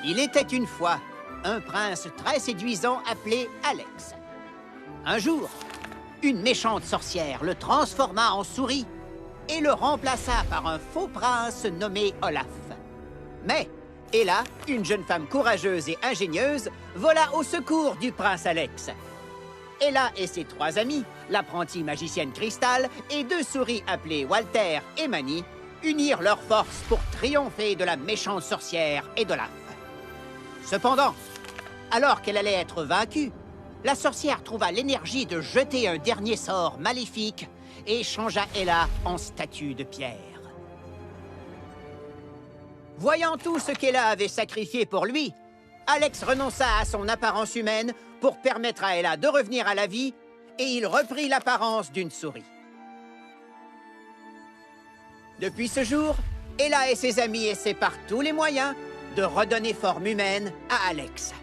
Il était une fois un prince très séduisant appelé Alex. Un jour, une méchante sorcière le transforma en souris et le remplaça par un faux prince nommé Olaf. Mais Ella, une jeune femme courageuse et ingénieuse, vola au secours du prince Alex. Ella et ses 3 amis, l'apprentie magicienne Crystal et 2 souris appelées Walter et Manny, unirent leurs forces pour triompher de la méchante sorcière et d'Olaf. Cependant, alors qu'elle allait être vaincue, la sorcière trouva l'énergie de jeter un dernier sort maléfique et changea Ella en statue de pierre. Voyant tout ce qu'Ella avait sacrifié pour lui, Alex renonça à son apparence humaine pour permettre à Ella de revenir à la vie et il reprit l'apparence d'une souris. Depuis ce jour, Ella et ses amis essaient par tous les moyens de redonner forme humaine à Alex.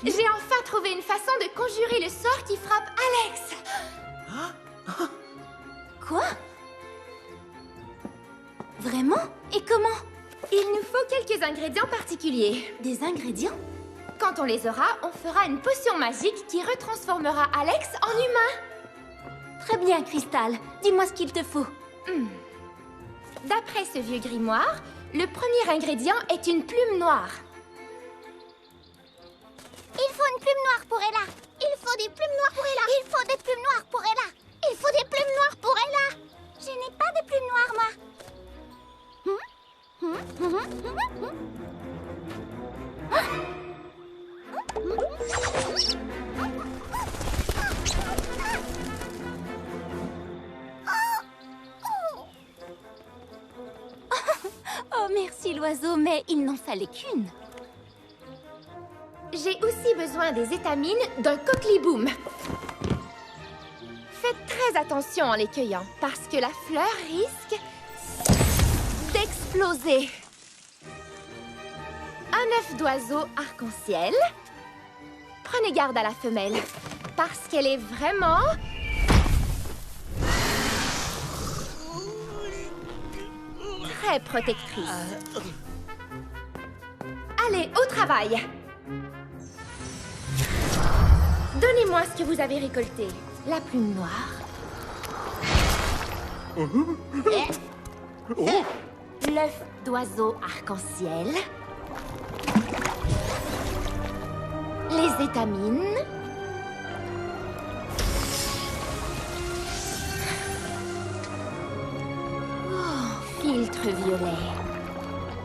J'ai enfin trouvé une façon de conjurer le sort qui frappe Alex. Quoi? Vraiment? Et comment? Il nous faut quelques ingrédients particuliers. Des ingrédients? Quand on les aura, on fera une potion magique qui retransformera Alex en humain. Très bien, Crystal. Dis-moi ce qu'il te faut. D'après ce vieux grimoire, le premier ingrédient est une plume noire. Il faut une plume noire pour Ella. Il faut des plumes noires pour Ella. Il faut des plumes noires pour Ella. Il faut des plumes noires pour Ella. Je n'ai pas de plumes noires, moi. Oh, merci l'oiseau, mais il n'en fallait qu'une. J'ai aussi besoin des étamines d'un coqueliboum. Faites très attention en les cueillant, parce que la fleur risque d'exploser. Un œuf d'oiseau arc-en-ciel. Prenez garde à la femelle, parce qu'elle est vraiment... très protectrice. Allez, au travail! Donnez-moi ce que vous avez récolté. La plume noire. L'œuf d'oiseau arc-en-ciel. Les étamines. Filtre violet.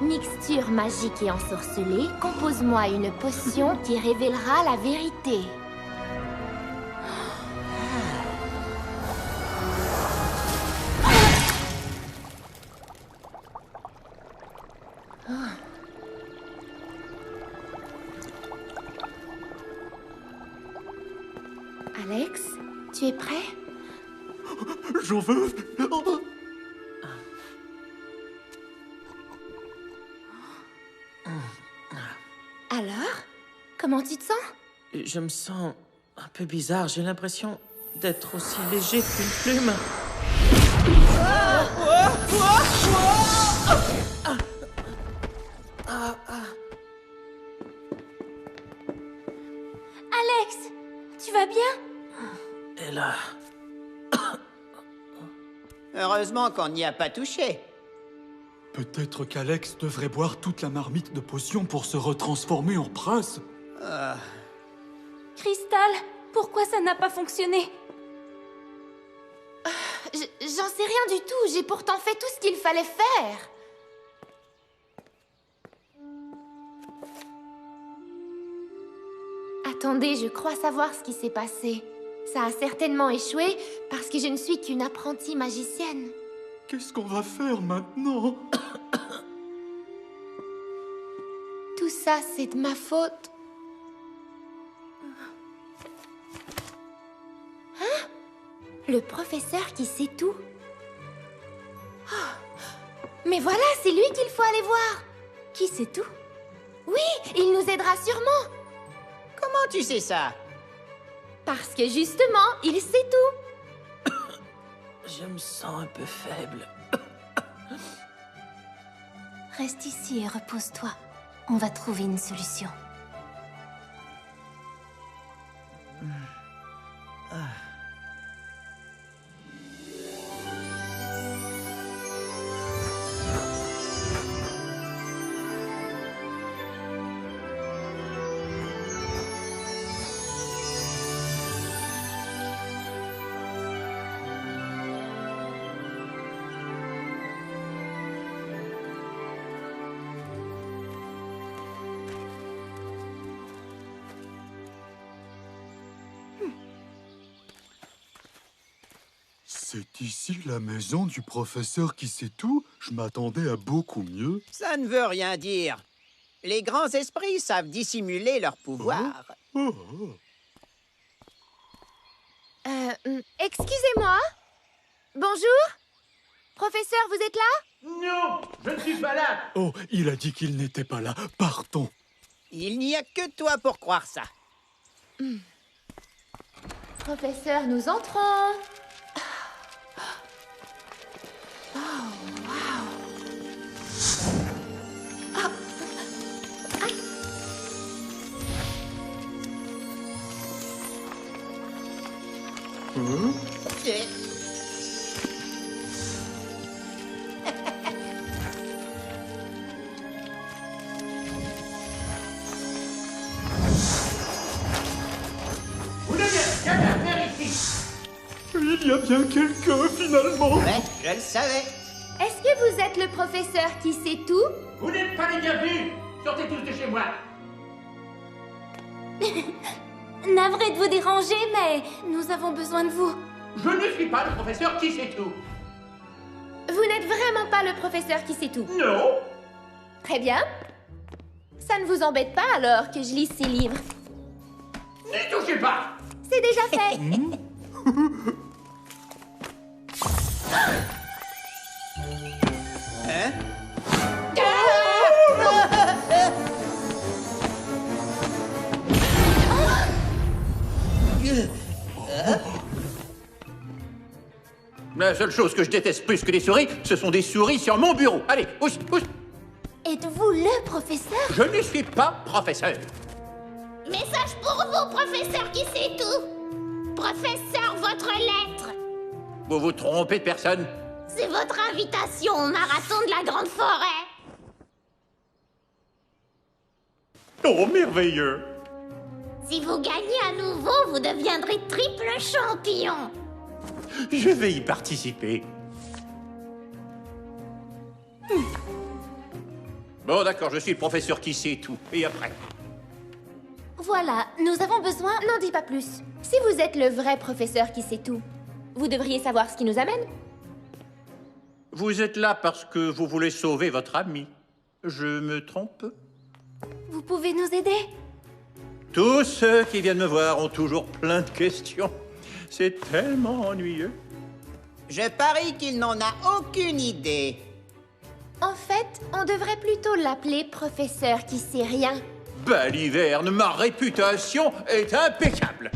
Mixture magique et ensorcelée, compose-moi une potion qui révélera la vérité. Alex, tu es prêt? J'en veux. Alors? Comment tu te sens? Je me sens un peu bizarre. J'ai l'impression d'être aussi léger qu'une plume. Alex, tu vas bien? Et là... Heureusement qu'on n'y a pas touché. Peut-être qu'Alex devrait boire toute la marmite de potions pour se retransformer en prince. Crystal, pourquoi ça n'a pas fonctionné? J'en sais rien du tout. J'ai pourtant fait tout ce qu'il fallait faire. Attendez, je crois savoir ce qui s'est passé. Ça a certainement échoué parce que je ne suis qu'une apprentie magicienne. Qu'est-ce qu'on va faire maintenant? Tout ça, c'est de ma faute. Hein? Le professeur qui sait tout. Oh. Mais voilà, c'est lui qu'il faut aller voir. Qui sait tout? Oui, il nous aidera sûrement. Comment tu sais ça? Parce que justement, il sait tout. Je me sens un peu faible. Reste ici et repose-toi. On va trouver une solution. C'est ici la maison du professeur qui sait tout? Je m'attendais à beaucoup mieux. Ça ne veut rien dire. Les grands esprits savent dissimuler leur pouvoir. Oh. Excusez-moi. Bonjour. Professeur, vous êtes là? Non, je ne suis pas là. Oh, il a dit qu'il n'était pas là. Partons. Il n'y a que toi pour croire ça. Professeur, nous entrons. Eh, Vous n'avez rien à faire ici. Il y a bien quelqu'un, finalement. ouais, je le savais. Est-ce que vous êtes le professeur qui sait tout? Vous n'êtes pas les bienvenus. Sortez tous de chez moi. Navré de vous déranger, mais nous avons besoin de vous. Je ne suis pas le professeur qui sait tout. Vous n'êtes vraiment pas le professeur qui sait tout. Non. Très bien. Ça ne vous embête pas alors que je lise ces livres? N'y touchez pas. C'est déjà fait. Hein? La seule chose que je déteste plus que les souris, ce sont des souris sur mon bureau. Allez, pousse, pousse. Êtes-vous le professeur? Je ne suis pas professeur. Message pour vous, professeur qui sait tout. Professeur, votre lettre. Vous vous trompez de personne. C'est votre invitation au marathon de la Grande Forêt. Oh, merveilleux. Si vous gagnez à nouveau, vous deviendrez triple champion. Je vais y participer. Bon, d'accord, je suis le professeur qui sait tout. Et après? Voilà, nous avons besoin... N'en dis pas plus. Si vous êtes le vrai professeur qui sait tout, vous devriez savoir ce qui nous amène. Vous êtes là parce que vous voulez sauver votre ami. Je me trompe? Vous pouvez nous aider? Tous ceux qui viennent me voir ont toujours plein de questions. C'est tellement ennuyeux. Je parie qu'il n'en a aucune idée. En fait, on devrait plutôt l'appeler professeur qui sait rien. Baliverne, ma réputation est impeccable.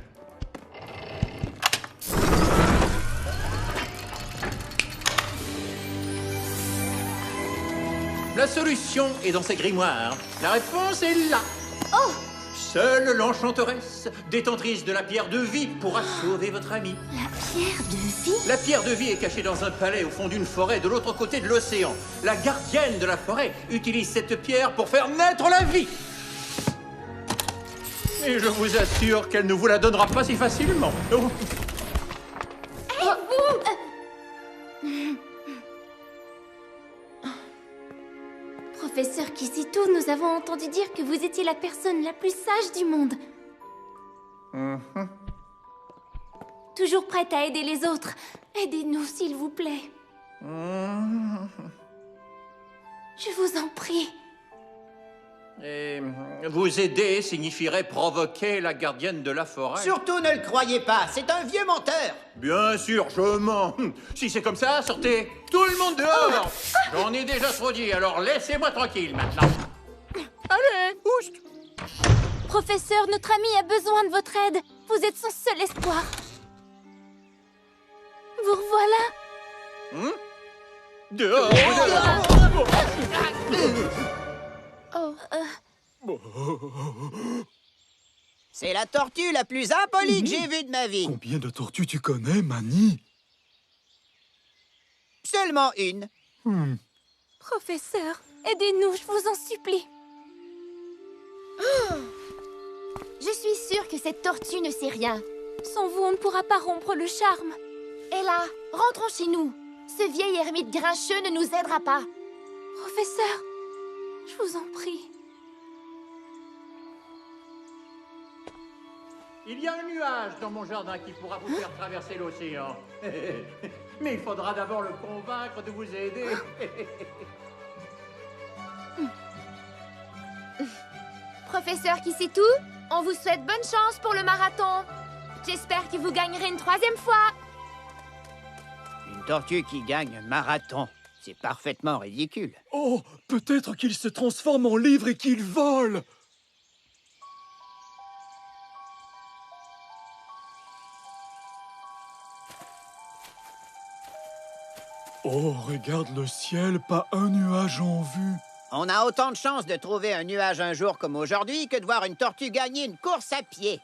La solution est dans ces grimoires. La réponse est là. Oh! Seule l'enchanteresse, détentrice de la pierre de vie, pourra sauver votre ami. La pierre de vie? La pierre de vie est cachée dans un palais au fond d'une forêt de l'autre côté de l'océan. La gardienne de la forêt utilise cette pierre pour faire naître la vie. Et je vous assure qu'elle ne vous la donnera pas si facilement. Oh. Professeur qui sait tout, nous avons entendu dire que vous étiez la personne la plus sage du monde. toujours prête à aider les autres. Aidez-nous, s'il vous plaît. Je vous en prie. Et vous aider signifierait provoquer la gardienne de la forêt. Surtout ne le croyez pas, c'est un vieux menteur. Bien sûr, je mens. Si c'est comme ça, sortez tout le monde dehors. J'en ai déjà trop dit, alors laissez-moi tranquille maintenant. Allez, oust. Professeur, notre ami a besoin de votre aide. Vous êtes son seul espoir. Vous revoilà. Dehors. C'est la tortue la plus impolie que j'ai vue de ma vie. Combien de tortues tu connais, Manny? Seulement une. Professeur, aidez-nous, je vous en supplie. Je suis sûre que cette tortue ne sait rien. Sans vous, on ne pourra pas rompre le charme. Ella, rentrons chez nous. Ce vieil ermite grincheux ne nous aidera pas. Professeur, je vous en prie. Il y a un nuage dans mon jardin qui pourra vous faire traverser l'océan. Mais il faudra d'abord le convaincre de vous aider. Professeur Kissitou, on vous souhaite bonne chance pour le marathon. J'espère que vous gagnerez une 3e fois. Une tortue qui gagne un marathon, c'est parfaitement ridicule. Oh, peut-être qu'il se transforme en livre et qu'il vole. Oh, regarde le ciel, pas un nuage en vue. On a autant de chances de trouver un nuage un jour comme aujourd'hui que de voir une tortue gagner une course à pied.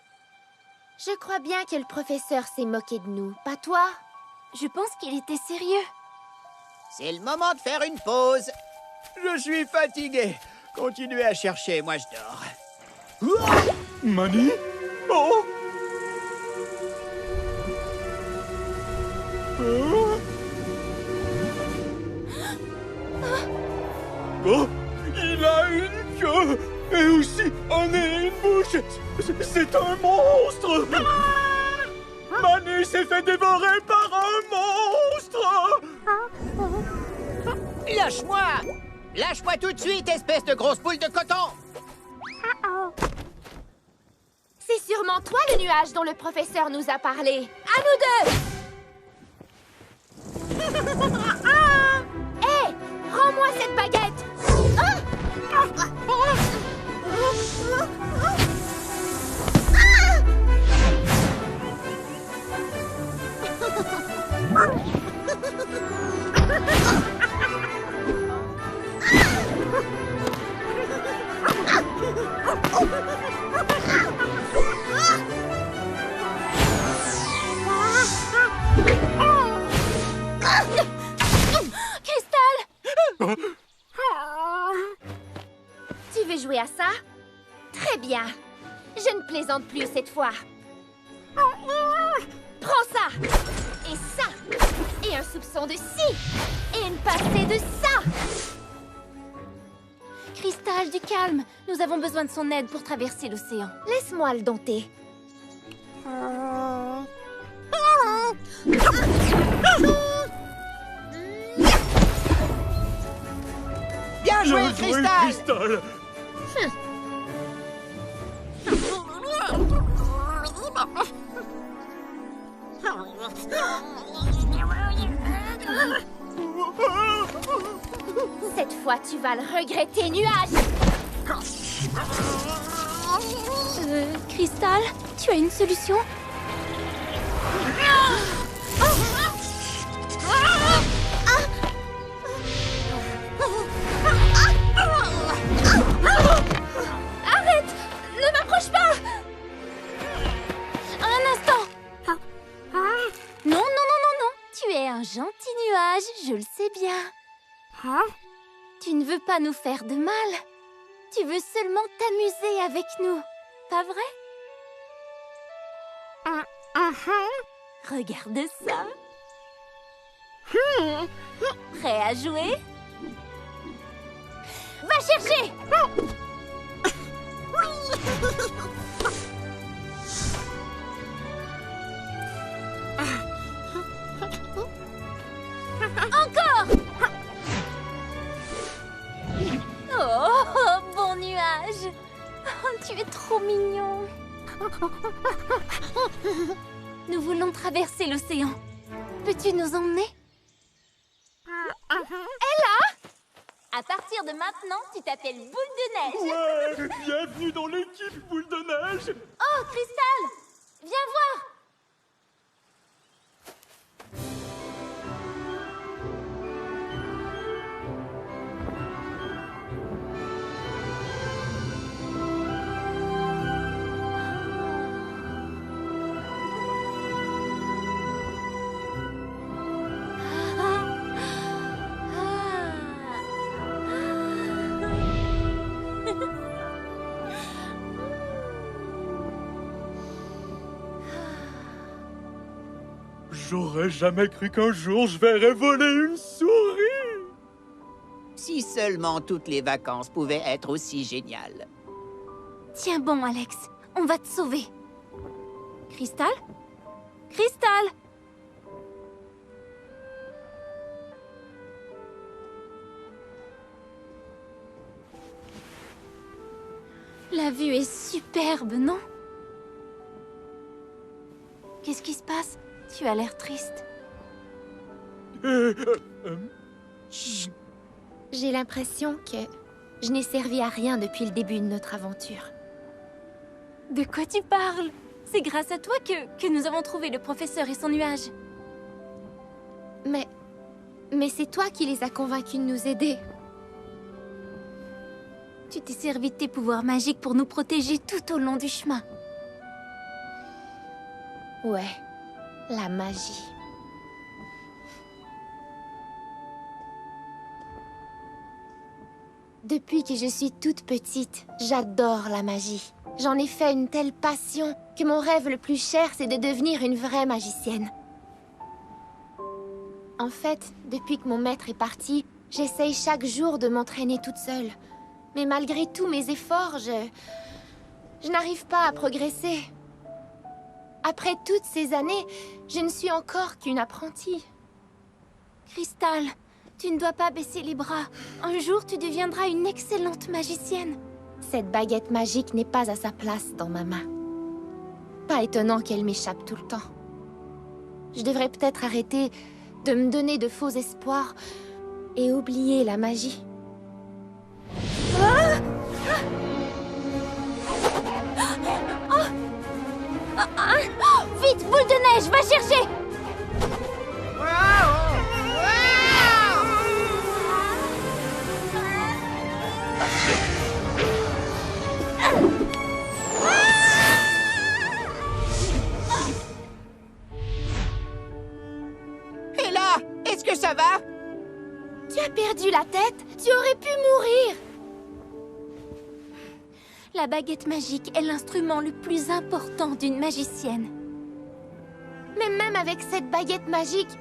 Je crois bien que le professeur s'est moqué de nous, pas toi? Je pense qu'il était sérieux. C'est le moment de faire une pause. Je suis fatigué. Continuez à chercher, moi je dors. Manny? Oh! Oh! Il a une queue! Et aussi un nez et une bouche! C'est un monstre! Manny s'est fait dévorer par un monstre! Lâche-moi! Lâche-moi tout de suite, espèce de grosse boule de coton! C'est sûrement toi le nuage dont le professeur nous a parlé. À nous deux! Hé! Rends-moi cette baguette! Cristal! Tu veux jouer à ça? Très bien. Je ne plaisante plus cette fois. Prends ça! Et ça! Et un soupçon de ci! Et une pincée de ça! Cristal, du calme. Nous avons besoin de son aide pour traverser l'océan. Laisse-moi le dompter. Bien joué, Cristal! Cristal! Cette fois, tu vas le regretter, nuage! Cristal, tu as une solution? Arrête! Ne m'approche pas! Un instant! Non, non, non, non, non! Tu es un gentil nuage, je le sais bien. Tu ne veux pas nous faire de mal. Tu veux seulement t'amuser avec nous, pas vrai? Regarde ça. Prêt à jouer? Va chercher! Nous voulons traverser l'océan. Peux-tu nous emmener? Ella! À partir de maintenant, tu t'appelles Boule de Neige. Ouais, bienvenue dans l'équipe Boule de Neige. Oh, Cristal! Viens voir! J'aurais jamais cru qu'un jour je verrais voler une souris. Si seulement toutes les vacances pouvaient être aussi géniales. Tiens bon, Alex. On va te sauver. Cristal? Cristal! La vue est superbe, non? Qu'est-ce qui se passe? Tu as l'air triste. Chut. J'ai l'impression que je n'ai servi à rien depuis le début de notre aventure. De quoi tu parles? C'est grâce à toi que nous avons trouvé le professeur et son nuage. Mais c'est toi qui les as convaincus de nous aider. Tu t'es servi de tes pouvoirs magiques pour nous protéger tout au long du chemin. Ouais, la magie. Depuis que je suis toute petite, j'adore la magie. J'en ai fait une telle passion que mon rêve le plus cher, c'est de devenir une vraie magicienne. En fait, depuis que mon maître est parti, j'essaye chaque jour de m'entraîner toute seule. Mais malgré tous mes efforts, je n'arrive pas à progresser. Après toutes ces années, je ne suis encore qu'une apprentie. Cristal, tu ne dois pas baisser les bras. Un jour, tu deviendras une excellente magicienne. Cette baguette magique n'est pas à sa place dans ma main. Pas étonnant qu'elle m'échappe tout le temps. Je devrais peut-être arrêter de me donner de faux espoirs et oublier la magie. Vite, boule de neige, va chercher! Et là, est-ce que ça va? Tu as perdu la tête? Tu aurais pu mourir! La baguette magique est l'instrument le plus important d'une magicienne. Mais même avec cette baguette magique,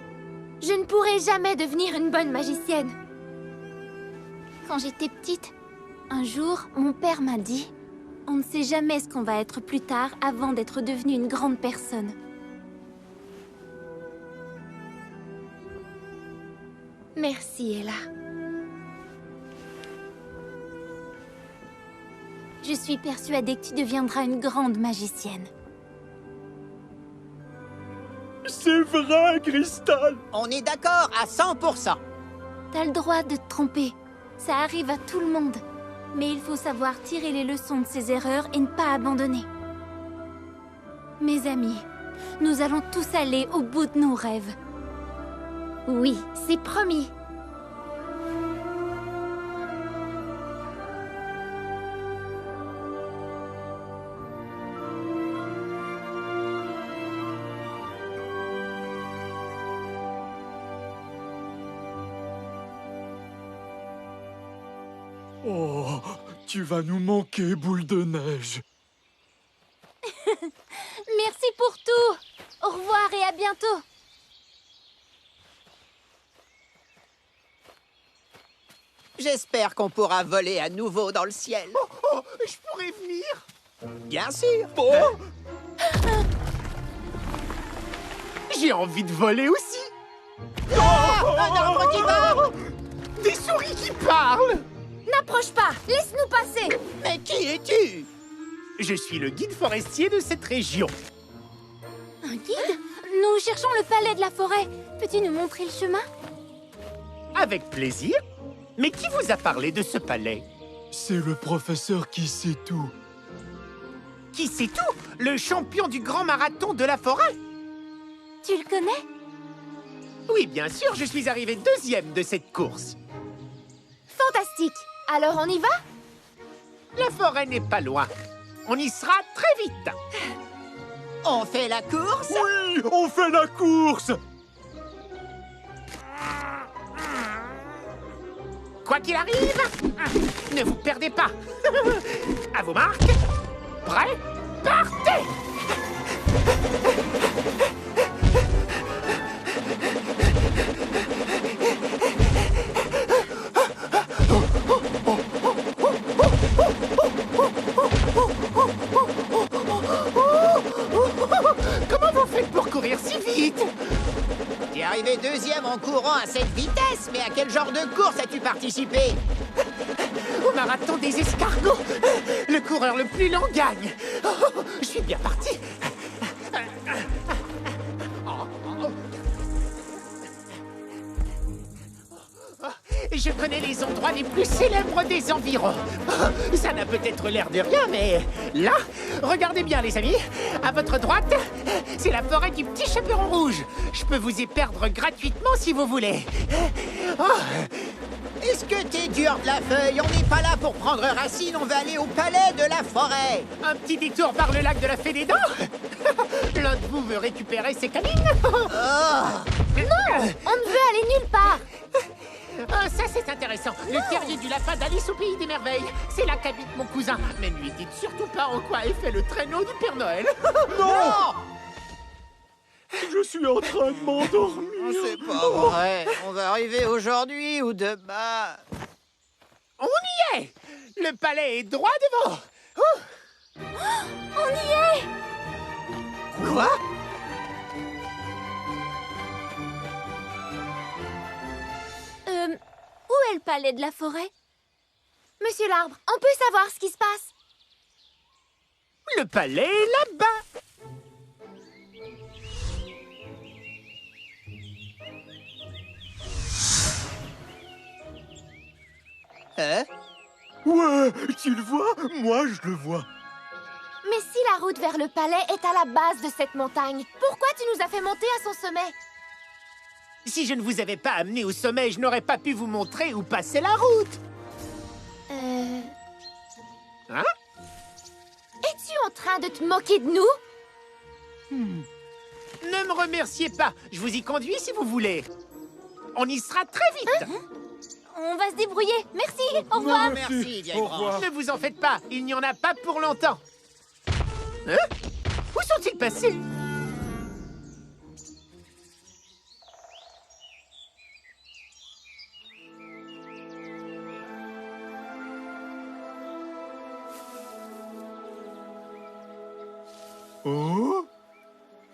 je ne pourrai jamais devenir une bonne magicienne. Quand j'étais petite, un jour, mon père m'a dit « On ne sait jamais ce qu'on va être plus tard avant d'être devenu une grande personne. » Merci, Ella. Je suis persuadée que tu deviendras une grande magicienne. C'est vrai, Cristal. On est d'accord à 100%. T'as le droit de te tromper. Ça arrive à tout le monde. Mais il faut savoir tirer les leçons de ses erreurs et ne pas abandonner. Mes amis, nous allons tous aller au bout de nos rêves. Oui, c'est promis. Oh, tu vas nous manquer, Boule de Neige. Merci pour tout. Au revoir et à bientôt. J'espère qu'on pourra voler à nouveau dans le ciel. Je pourrais venir. Bien sûr. Oh, j'ai envie de voler aussi. Un arbre qui vole. Des souris qui parlent. N'approche pas! Laisse-nous passer! Mais qui es-tu? Je suis le guide forestier de cette région. Un guide? Nous cherchons le palais de la forêt. Peux-tu nous montrer le chemin? Avec plaisir. Mais qui vous a parlé de ce palais? C'est le professeur qui sait tout. Qui sait tout? Le champion du grand marathon de la forêt? Tu le connais? Oui, bien sûr, je suis arrivé deuxième de cette course. Fantastique. Alors on y va? La forêt n'est pas loin. On y sera très vite. On fait la course? Oui, on fait la course! Quoi qu'il arrive, ne vous perdez pas. À vos marques. Prêts? Partez! Comment vous faites pour courir si vite? T'es arrivé deuxième en courant à cette vitesse, mais à quel genre de course as-tu participé? Au marathon des escargots. Le coureur le plus lent gagne. Oh, je suis bien parti. Je connais les endroits les plus célèbres des environs. Ça n'a peut-être l'air de rien, mais là, regardez bien les amis. À votre droite, c'est la forêt du petit chaperon rouge. Je peux vous y perdre gratuitement si vous voulez. Oh. Est-ce que t'es dur de la feuille? On n'est pas là pour prendre racine, on va aller au palais de la forêt. Un petit détour par le lac de la Fée des Dents. L'un de vous veut récupérer ses canines. Non, on ne veut aller nulle part. Ah, ça c'est intéressant. Le terrier du lapin d'Alice au pays des merveilles. C'est là qu'habite mon cousin. Mais ne lui dites surtout pas en quoi est fait le traîneau du Père Noël. Non! Je suis en train de m'endormir. C'est pas vrai. On va arriver aujourd'hui ou demain. On y est. Le palais est droit devant. On y est! Quoi? Où est le palais de la forêt? Monsieur l'Arbre, on peut savoir ce qui se passe? Le palais est là-bas. Hein? Ouais, tu le vois? Moi, je le vois. Mais si la route vers le palais est à la base de cette montagne, pourquoi tu nous as fait monter à son sommet? Si je ne vous avais pas amené au sommet, je n'aurais pas pu vous montrer où passer la route. Hein? Es-tu en train de te moquer de nous? Ne me remerciez pas. Je vous y conduis si vous voulez. On y sera très vite. On va se débrouiller. Merci, au revoir. Merci, vieille Au branche. revoir. Ne vous en faites pas. Il n'y en a pas pour longtemps. Hein? Où sont-ils passés? Oh?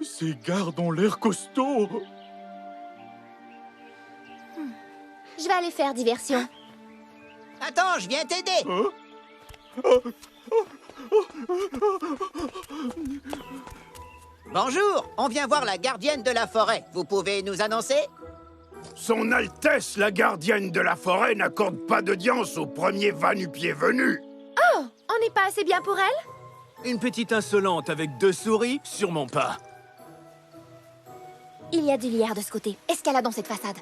Ces gardes ont l'air costauds. Je vais aller faire diversion. Attends, je viens t'aider. Hein? Bonjour, on vient voir la gardienne de la forêt. Vous pouvez nous annoncer? Son Altesse, la gardienne de la forêt, n'accorde pas d'audience au premier va-nu-pied venu. Oh, on n'est pas assez bien pour elle? Une petite insolente avec 2 souris? Sûrement pas. Il y a du lierre de ce côté. Escalade dans cette façade.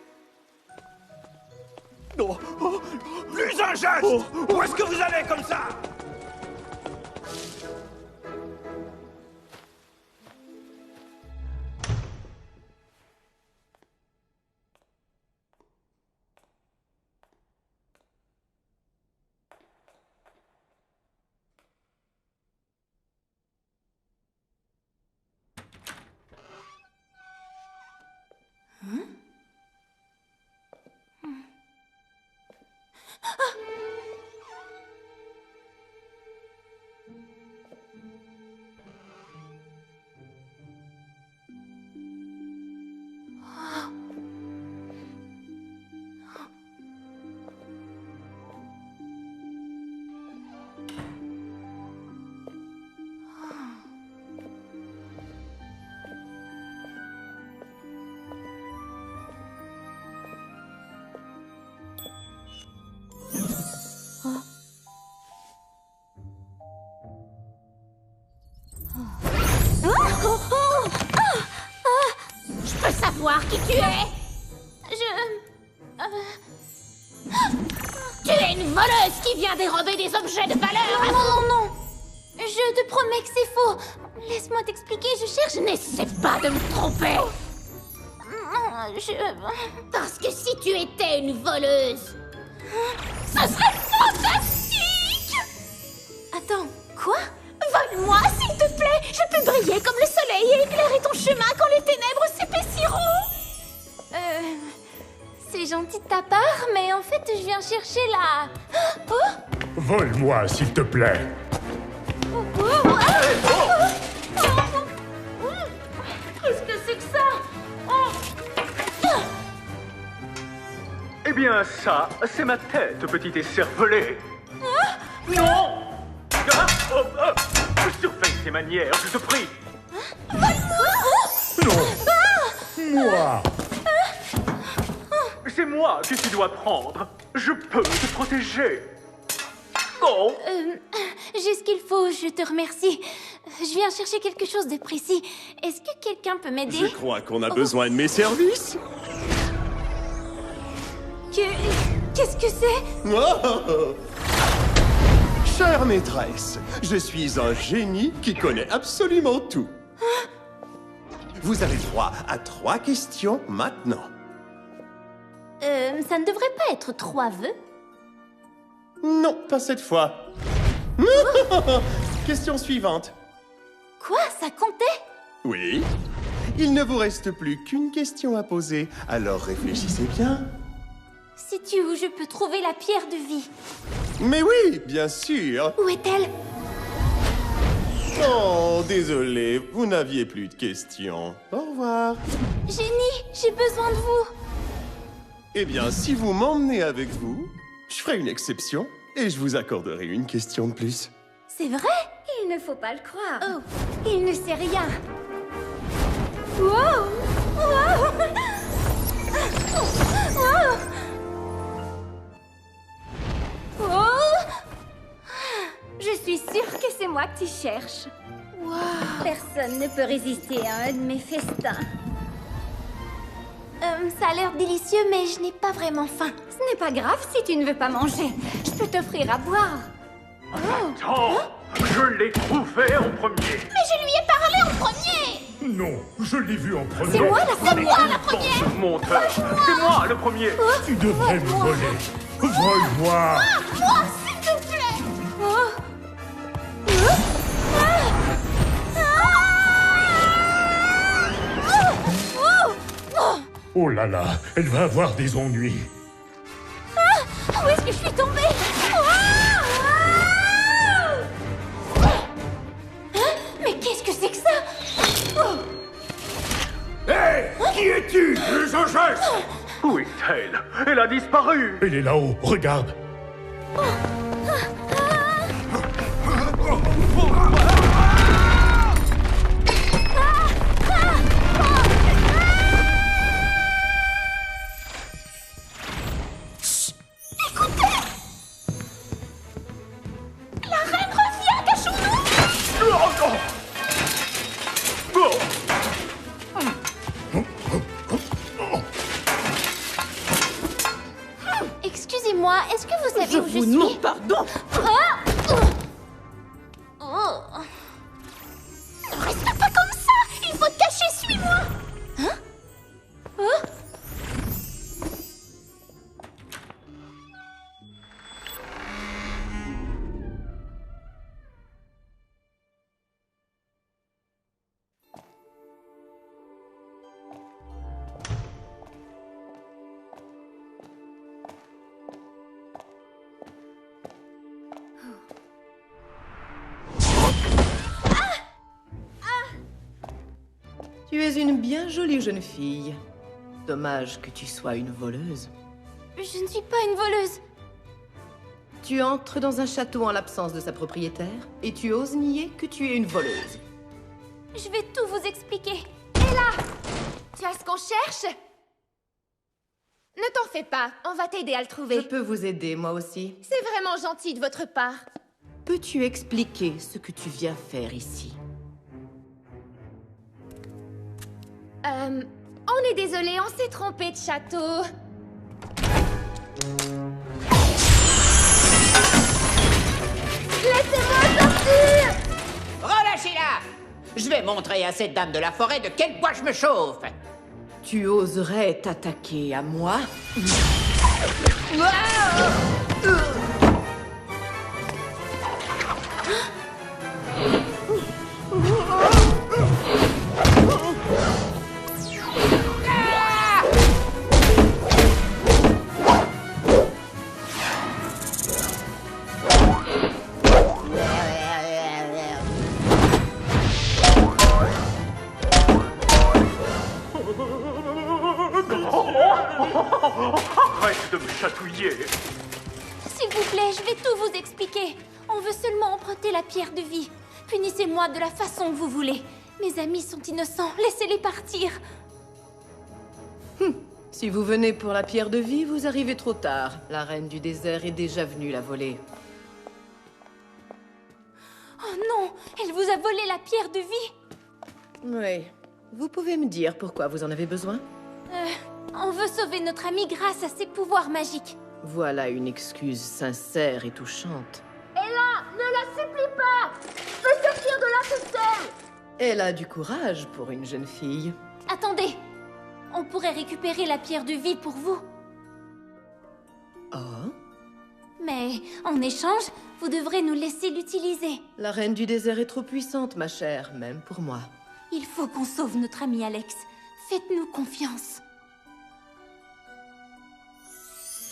Plus un geste! Où est-ce que vous allez comme ça? noir qui tu es? Tu es une voleuse qui vient dérober des objets de valeur! Non. Je te promets que c'est faux. Laisse-moi t'expliquer, je cherche... N'essaie pas de me tromper! Je... Parce que si tu étais une voleuse, ce serait fantastique! Attends, quoi? Vole-moi, s'il te plaît! Je peux briller comme le soleil et éclairer ton chemin quand les ténèbres s'épaissiront! C'est gentil de ta part, mais en fait, je viens chercher la... Oh! Vole-moi, s'il te plaît. Qu'est-ce que c'est que ça? Eh bien, ça, c'est ma tête, petit écervelé. Non! Surveille tes manières, je te prie. Non. Moi. C'est moi que tu dois prendre. Je peux te protéger. Oh! J'ai ce qu'il faut, je te remercie. Je viens chercher quelque chose de précis. Est-ce que quelqu'un peut m'aider? Je crois qu'on a besoin de mes services. Qu'est-ce que c'est? Oh! Chère maîtresse, je suis un génie qui connaît absolument tout. Vous avez droit à 3 questions maintenant. Ça ne devrait pas être 3 vœux? Non, pas cette fois. Question suivante. Quoi? Ça comptait? Oui. Il ne vous reste plus qu'une question à poser, alors réfléchissez bien. Sais-tu où je peux trouver la pierre de vie? Mais oui, bien sûr. Où est-elle? Oh, désolé, vous n'aviez plus de questions. Au revoir. Génie, j'ai besoin de vous. Eh bien, si vous m'emmenez avec vous, je ferai une exception et je vous accorderai une question de plus. C'est vrai? Il ne faut pas le croire. Oh, il ne sait rien. Wow! Wow! Wow! Oh! Je suis sûre que c'est moi que tu cherches. Wow! Personne ne peut résister à un de mes festins. Ça a l'air délicieux, mais je n'ai pas vraiment faim. Ce n'est pas grave si tu ne veux pas manger. Je peux t'offrir à boire. Attends, je l'ai trouvé en premier. Mais je lui ai parlé en premier! Non, je l'ai vu en premier. C'est moi la première! la première! Menteur, c'est moi le premier. Tu devrais me voler. Vole-moi. Moi, s'il te plaît! Oh là là, elle va avoir des ennuis. Où est-ce que je suis tombée? Mais qu'est-ce que c'est que ça? Hé, qui es-tu? Les Angels! Où est-elle? Elle a disparu. Elle est là-haut, regarde. Excusez-moi, est-ce que vous savez où je suis? Non, pardon. Reste pas comme ça! Il faut te cacher, suis-moi! Tu es une bien jolie jeune fille. Dommage que tu sois une voleuse. Je ne suis pas une voleuse. Tu entres dans un château en l'absence de sa propriétaire et tu oses nier que tu es une voleuse. Je vais tout vous expliquer. Tu as ce qu'on cherche? Ne t'en fais pas, on va t'aider à le trouver. Je peux vous aider, moi aussi. C'est vraiment gentil de votre part. Peux-tu expliquer ce que tu viens faire ici? En On est désolé, on s'est trompé de château. Laissez-moi sortir! Relâchez-la! Je vais montrer à cette dame de la forêt de quel bois je me chauffe. Tu oserais t'attaquer à moi? Arrête de me chatouiller. S'il vous plaît, je vais tout vous expliquer. On veut seulement emprunter la pierre de vie. Punissez-moi de la façon que vous voulez. Mes amis sont innocents, laissez-les partir. Si vous venez pour la pierre de vie, vous arrivez trop tard. La reine du désert est déjà venue la voler. Oh non, elle vous a volé la pierre de vie. Oui. Vous pouvez me dire pourquoi vous en avez besoin? On veut sauver notre amie grâce à ses pouvoirs magiques. Voilà une excuse sincère et touchante. Ella, ne la supplie pas! Fais sortir de là toute seule! Elle a du courage pour une jeune fille. Attendez, on pourrait récupérer la pierre de vie pour vous. Oh? Mais en échange, vous devrez nous laisser l'utiliser. La reine du désert est trop puissante, ma chère, même pour moi. Il faut qu'on sauve notre ami Alex. Faites-nous confiance.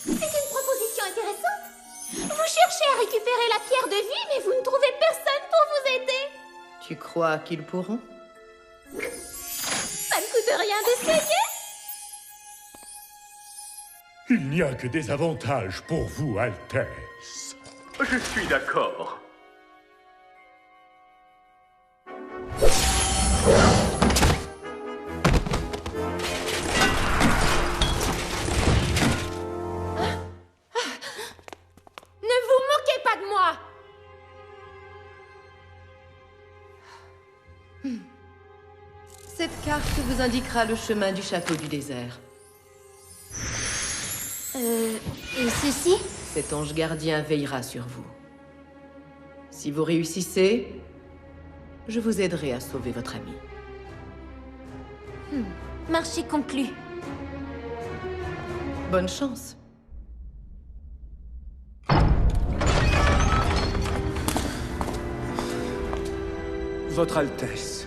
C'est une proposition intéressante. Vous cherchez à récupérer la pierre de vie, mais vous ne trouvez personne pour vous aider. Tu crois qu'ils pourront? Ça ne coûte rien d'essayer. Il n'y a que des avantages pour vous, Altesse. Je suis d'accord. Ne vous moquez pas de moi! Cette carte vous indiquera le chemin du château du désert. Et ceci? Cet ange gardien veillera sur vous. Si vous réussissez, je vous aiderai à sauver votre ami. Marché conclu. Bonne chance. Votre Altesse,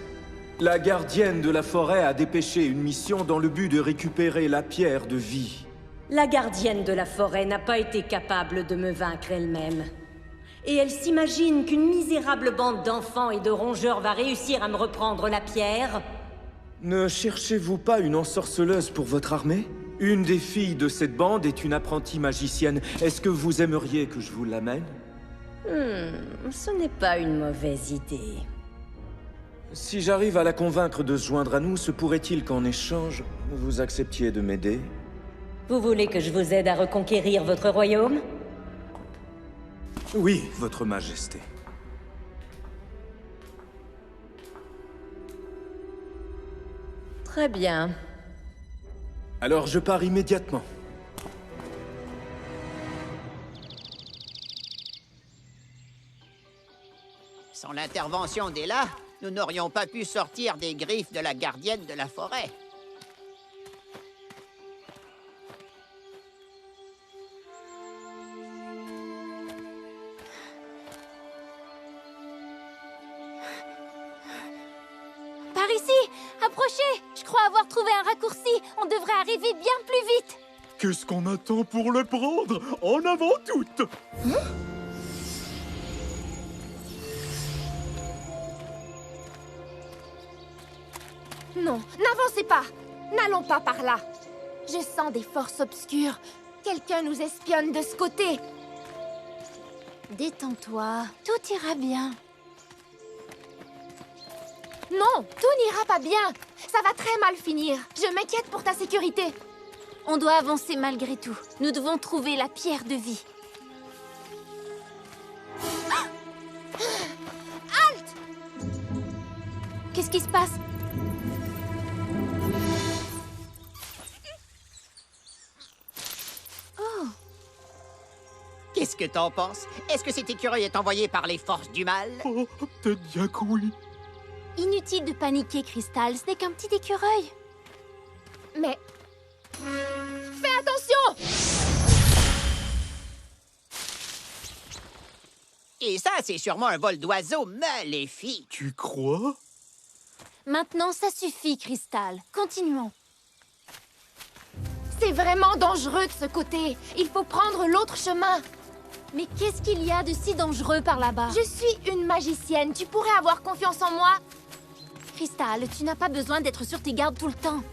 la gardienne de la forêt a dépêché une mission dans le but de récupérer la pierre de vie. La gardienne de la forêt n'a pas été capable de me vaincre elle-même. Et elle s'imagine qu'une misérable bande d'enfants et de rongeurs va réussir à me reprendre la pierre? Ne cherchez-vous pas une ensorceleuse pour votre armée? Une des filles de cette bande est une apprentie magicienne. Est-ce que vous aimeriez que je vous l'amène? Ce n'est pas une mauvaise idée. Si j'arrive à la convaincre de se joindre à nous, se pourrait-il qu'en échange, vous acceptiez de m'aider? Vous voulez que je vous aide à reconquérir votre royaume? Oui, votre majesté. Très bien. Alors je pars immédiatement. Sans l'intervention d'Ella, nous n'aurions pas pu sortir des griffes de la gardienne de la forêt. Par ici! Approchez! Je crois avoir trouvé un raccourci. On devrait arriver bien plus vite. Qu'est-ce qu'on attend pour le prendre? En avant toutes! Non, n'avancez pas! N'allons pas par là! Je sens des forces obscures. Quelqu'un nous espionne de ce côté. Détends-toi. Tout ira bien. Non, tout n'ira pas bien. Ça va très mal finir. Je m'inquiète pour ta sécurité. On doit avancer malgré tout. Nous devons trouver la pierre de vie. Halte! Qu'est-ce qui se passe? Qu'est-ce que t'en penses? Est-ce que cet écureuil est envoyé par les forces du mal? Oh, peut-être bien que oui. Inutile de paniquer, Crystal, ce n'est qu'un petit écureuil. Mais... Fais attention! Et ça, c'est sûrement un vol d'oiseaux maléfique. Tu crois? Maintenant, ça suffit, Crystal. Continuons. C'est vraiment dangereux de ce côté. Il faut prendre l'autre chemin. Mais qu'est-ce qu'il y a de si dangereux par là-bas? Je suis une magicienne. Tu pourrais avoir confiance en moi. Crystal, tu n'as pas besoin d'être sur tes gardes tout le temps.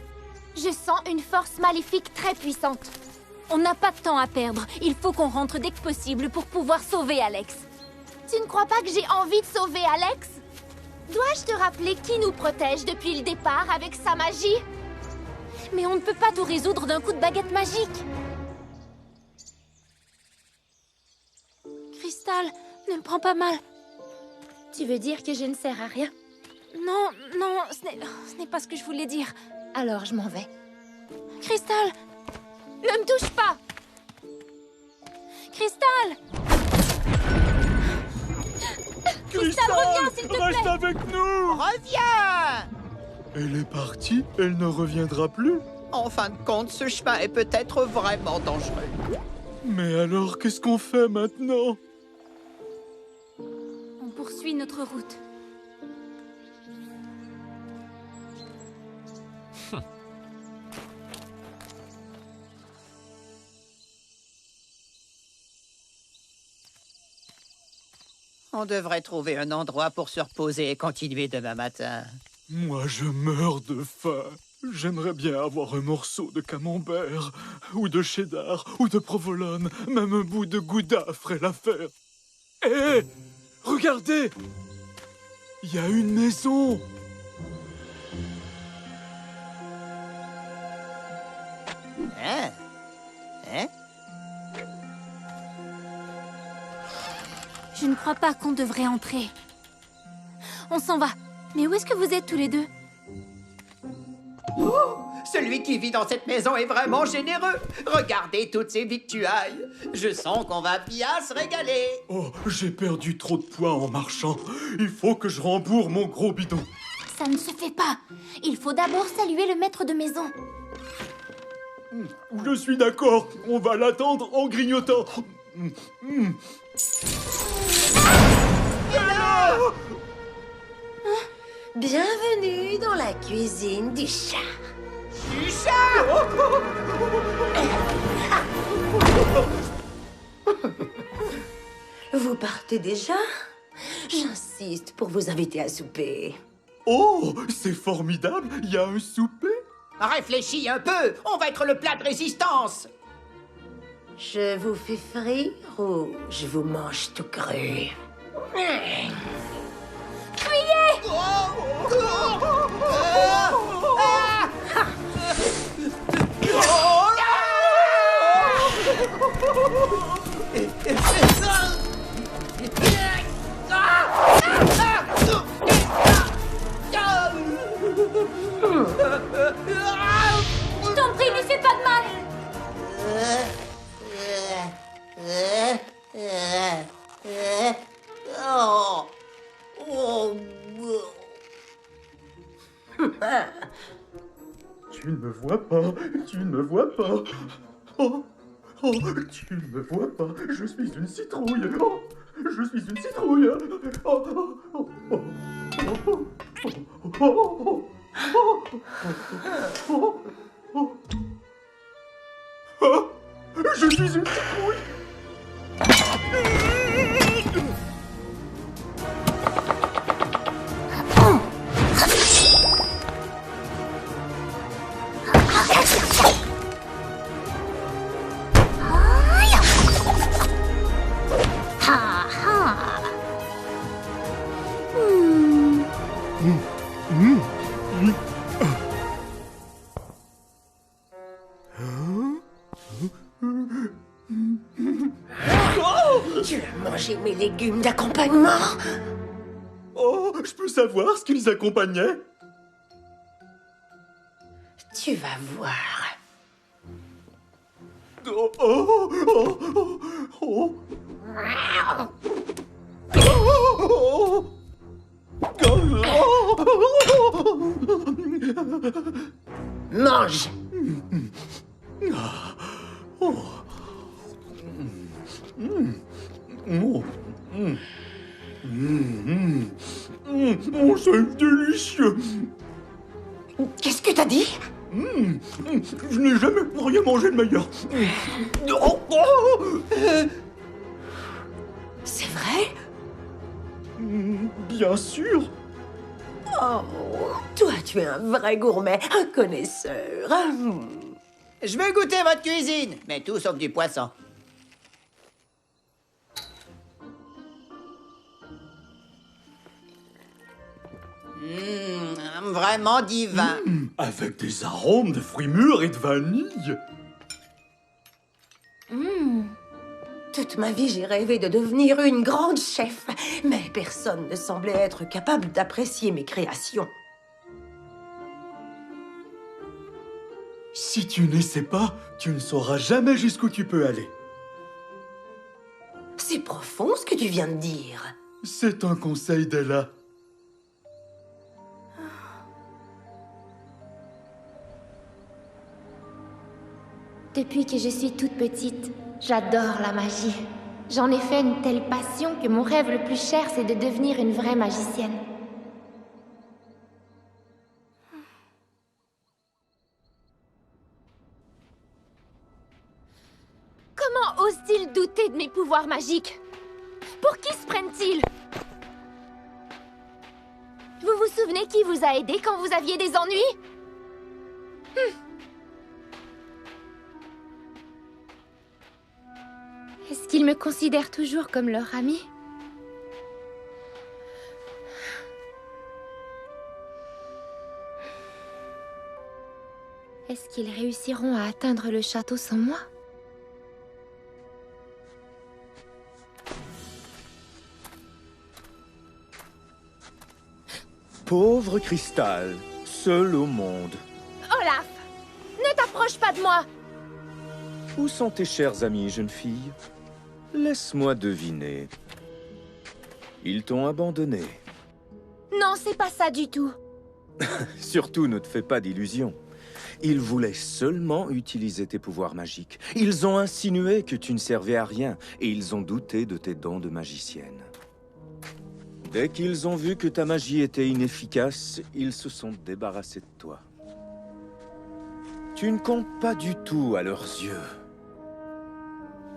Je sens une force maléfique très puissante. On n'a pas de temps à perdre. Il faut qu'on rentre dès que possible pour pouvoir sauver Alex. Tu ne crois pas que j'ai envie de sauver Alex? Dois-je te rappeler qui nous protège depuis le départ avec sa magie? Mais on ne peut pas tout résoudre d'un coup de baguette magique. Crystal, ne me prends pas mal. Tu veux dire que je ne sers à rien? Non, non, ce n'est pas ce que je voulais dire. Alors je m'en vais. Crystal! Ne me touche pas! Crystal! Crystal, reviens, s'il te plaît! Reste avec nous! Reviens! Elle est partie, elle ne reviendra plus. En fin de compte, ce chemin est peut-être vraiment dangereux. Mais alors, qu'est-ce qu'on fait maintenant? On poursuit notre route. On devrait trouver un endroit pour se reposer et continuer demain matin. Moi, je meurs de faim. J'aimerais bien avoir un morceau de camembert, ou de cheddar, ou de provolone. Même un bout de gouda ferait l'affaire. Hé! Regardez! Il y a une maison! Hein? Hein? Je ne crois pas qu'on devrait entrer. On s'en va. Mais où est-ce que vous êtes tous les deux? Oh, celui qui vit dans cette maison est vraiment généreux. Regardez toutes ces victuailles. Je sens qu'on va bien se régaler. Oh, j'ai perdu trop de poids en marchant. Il faut que je rembourre mon gros bidon. Ça ne se fait pas. Il faut d'abord saluer le maître de maison. Je suis d'accord. On va l'attendre en grignotant. Bienvenue dans la cuisine du chat. Du chat! Vous partez déjà? J'insiste pour vous inviter à souper. Oh, c'est formidable. Il y a un souper? Réfléchis un peu. On va être le plat de résistance. Je vous fais frire ou je vous mange tout cru? Je t'en prie, lui fais pas de mal. Tu ne me vois pas, tu ne me vois pas. Oh, oh, tu ne me vois pas. Je suis une citrouille. Oh, je suis une citrouille. Oh, oh, oh, oh, oh, oh, oh, oh, oh, oh. Je suis une citrouille. Tu as mangé mes légumes d'accompagnement? Oh, je peux savoir ce qu'ils accompagnaient? Tu vas voir. Oh, oh, oh, oh, oh. Mange! C'est délicieux. Qu'est-ce que t'as dit? Je n'ai jamais rien mangé de meilleur. C'est vrai? Bien sûr. Oh, toi, tu es un vrai gourmet, un connaisseur. Je veux goûter votre cuisine, mais tout sauf du poisson. Vraiment divin. Avec des arômes de fruits mûrs et de vanille. Toute ma vie, j'ai rêvé de devenir une grande chef, mais personne ne semblait être capable d'apprécier mes créations. Si tu n'essaies pas, tu ne sauras jamais jusqu'où tu peux aller. C'est profond ce que tu viens de dire. C'est un conseil d'Ella. Depuis que je suis toute petite, j'adore la magie. J'en ai fait une telle passion que mon rêve le plus cher, c'est de devenir une vraie magicienne. Comment osent-ils douter de mes pouvoirs magiques? Pour qui se prennent-ils? Vous vous souvenez qui vous a aidé quand vous aviez des ennuis? Est-ce qu'ils me considèrent toujours comme leur ami? Est-ce qu'ils réussiront à atteindre le château sans moi? Pauvre Cristal, seul au monde. Olaf! Ne t'approche pas de moi! Où sont tes chers amis, jeune fille? Laisse-moi deviner. Ils t'ont abandonné. Non, c'est pas ça du tout. Surtout, ne te fais pas d'illusions. Ils voulaient seulement utiliser tes pouvoirs magiques. Ils ont insinué que tu ne servais à rien, et ils ont douté de tes dons de magicienne. Dès qu'ils ont vu que ta magie était inefficace, ils se sont débarrassés de toi. Tu ne comptes pas du tout à leurs yeux.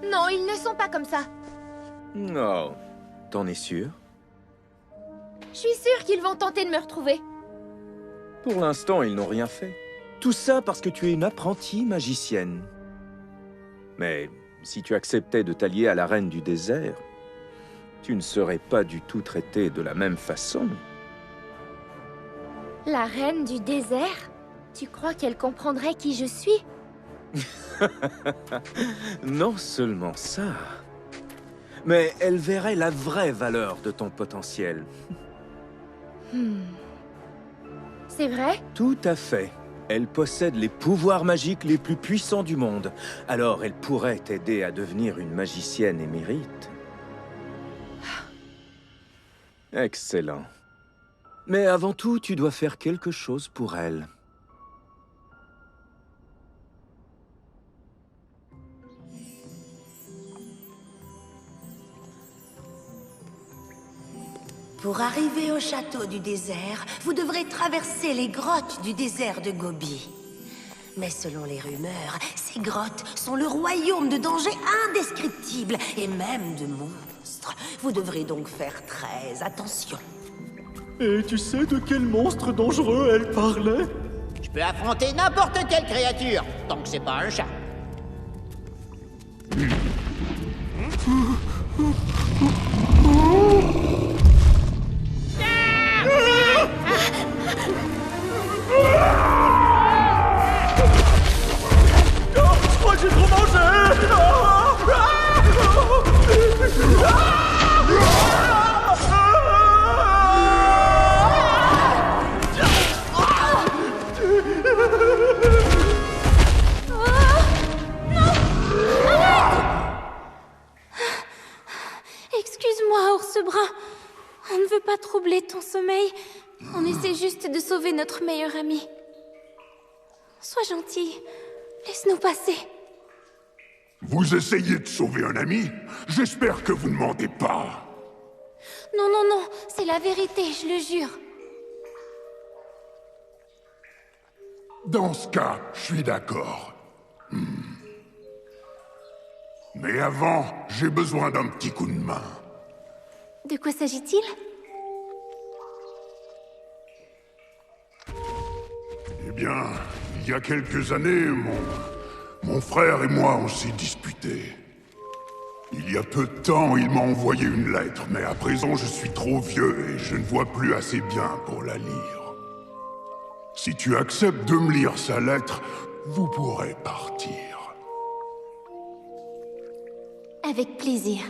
Non, ils ne sont pas comme ça. Non, t'en es sûr? Je suis sûre qu'ils vont tenter de me retrouver. Pour l'instant, ils n'ont rien fait. Tout ça parce que tu es une apprentie magicienne. Mais si tu acceptais de t'allier à la reine du désert, tu ne serais pas du tout traitée de la même façon. La reine du désert? Tu crois qu'elle comprendrait qui je suis? Non seulement ça, mais elle verrait la vraie valeur de ton potentiel. C'est vrai? Tout à fait. Elle possède les pouvoirs magiques les plus puissants du monde. Alors elle pourrait t'aider à devenir une magicienne émérite. Excellent. Mais avant tout, tu dois faire quelque chose pour elle. Pour arriver au château du désert, vous devrez traverser les grottes du désert de Gobi. Mais selon les rumeurs, ces grottes sont le royaume de dangers indescriptibles et même de monstres. Vous devrez donc faire très attention. Et tu sais de quel monstre dangereux elle parlait? Je peux affronter n'importe quelle créature, tant que c'est pas un chat. Je crois que j'ai trop mangé. sommeil. On essaie juste de sauver notre meilleur ami. Sois gentil. Laisse-nous passer. Vous essayez de sauver un ami? J'espère que vous ne mentez pas. Non, non, non, c'est la vérité, je le jure. Dans ce cas, je suis d'accord. Mais avant, j'ai besoin d'un petit coup de main. De quoi s'agit-il? Eh bien, il y a quelques années, mon frère et moi, on s'est disputés. Il y a peu de temps, il m'a envoyé une lettre, mais à présent, je suis trop vieux et je ne vois plus assez bien pour la lire. Si tu acceptes de me lire sa lettre, vous pourrez partir. Avec plaisir.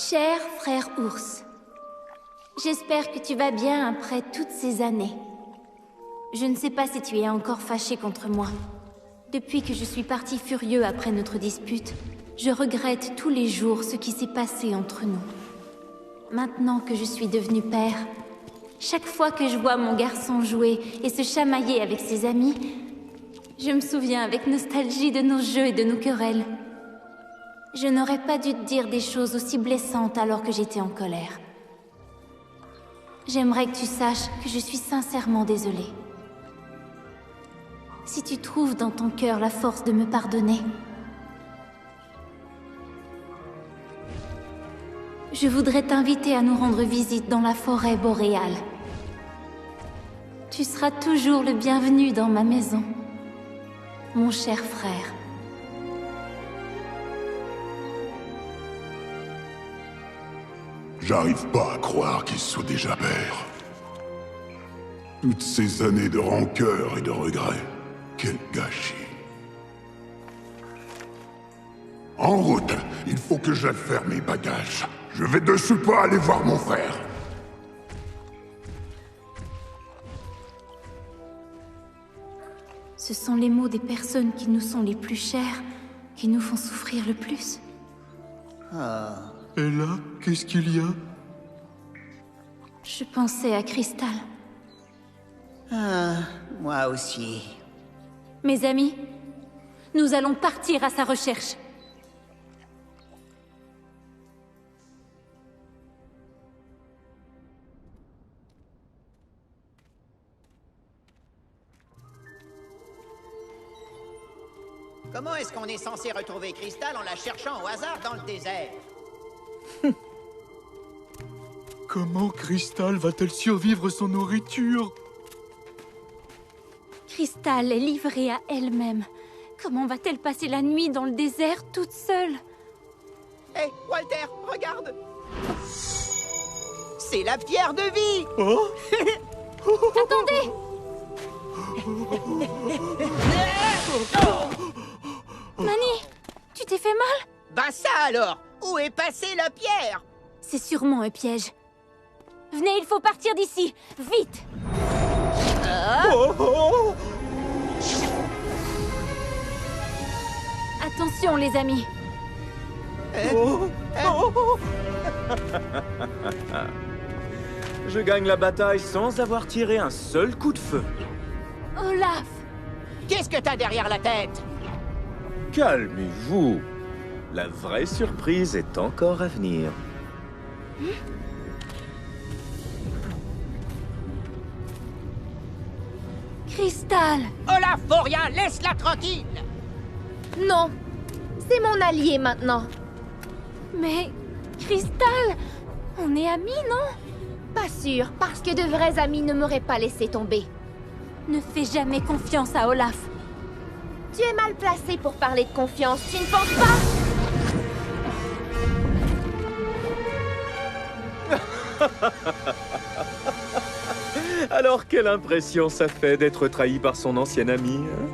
Cher frère ours, j'espère que tu vas bien après toutes ces années. Je ne sais pas si tu es encore fâché contre moi. Depuis que je suis parti furieux après notre dispute, je regrette tous les jours ce qui s'est passé entre nous. Maintenant que je suis devenu père, chaque fois que je vois mon garçon jouer et se chamailler avec ses amis, je me souviens avec nostalgie de nos jeux et de nos querelles. Je n'aurais pas dû te dire des choses aussi blessantes alors que j'étais en colère. J'aimerais que tu saches que je suis sincèrement désolée. Si tu trouves dans ton cœur la force de me pardonner, je voudrais t'inviter à nous rendre visite dans la forêt boréale. Tu seras toujours le bienvenu dans ma maison, mon cher frère. J'arrive pas à croire qu'il soit déjà père. Toutes ces années de rancœur et de regrets, quel gâchis. En route, il faut que j'aille faire mes bagages. Je vais de ce pas aller voir mon frère. Ce sont les mots des personnes qui nous sont les plus chères qui nous font souffrir le plus. Et là, qu'est-ce qu'il y a? Je pensais à Crystal. Moi aussi. Mes amis, nous allons partir à sa recherche. Comment est-ce qu'on est censé retrouver Crystal en la cherchant au hasard dans le désert? Comment Crystal va-t-elle survivre sans nourriture? Crystal est livrée à elle-même. Comment va-t-elle passer la nuit dans le désert toute seule? Hé, Walter, regarde! C'est la pierre de vie! Oh? Attendez! Manny, tu t'es fait mal? Bah ça alors! Où est passée la pierre? C'est sûrement un piège. Venez, il faut partir d'ici! Vite! Attention, les amis! Je gagne la bataille sans avoir tiré un seul coup de feu. Olaf! Qu'est-ce que t'as derrière la tête? Calmez-vous. La vraie surprise est encore à venir. Crystal! Olaf, faut rien, laisse-la tranquille! Non, c'est mon allié maintenant. Mais... Crystal, on est amis, non? Pas sûr, parce que de vrais amis ne m'auraient pas laissé tomber. Ne fais jamais confiance à Olaf. Tu es mal placé pour parler de confiance, tu ne penses pas? Alors, quelle impression ça fait d'être trahi par son ancien ami, hein?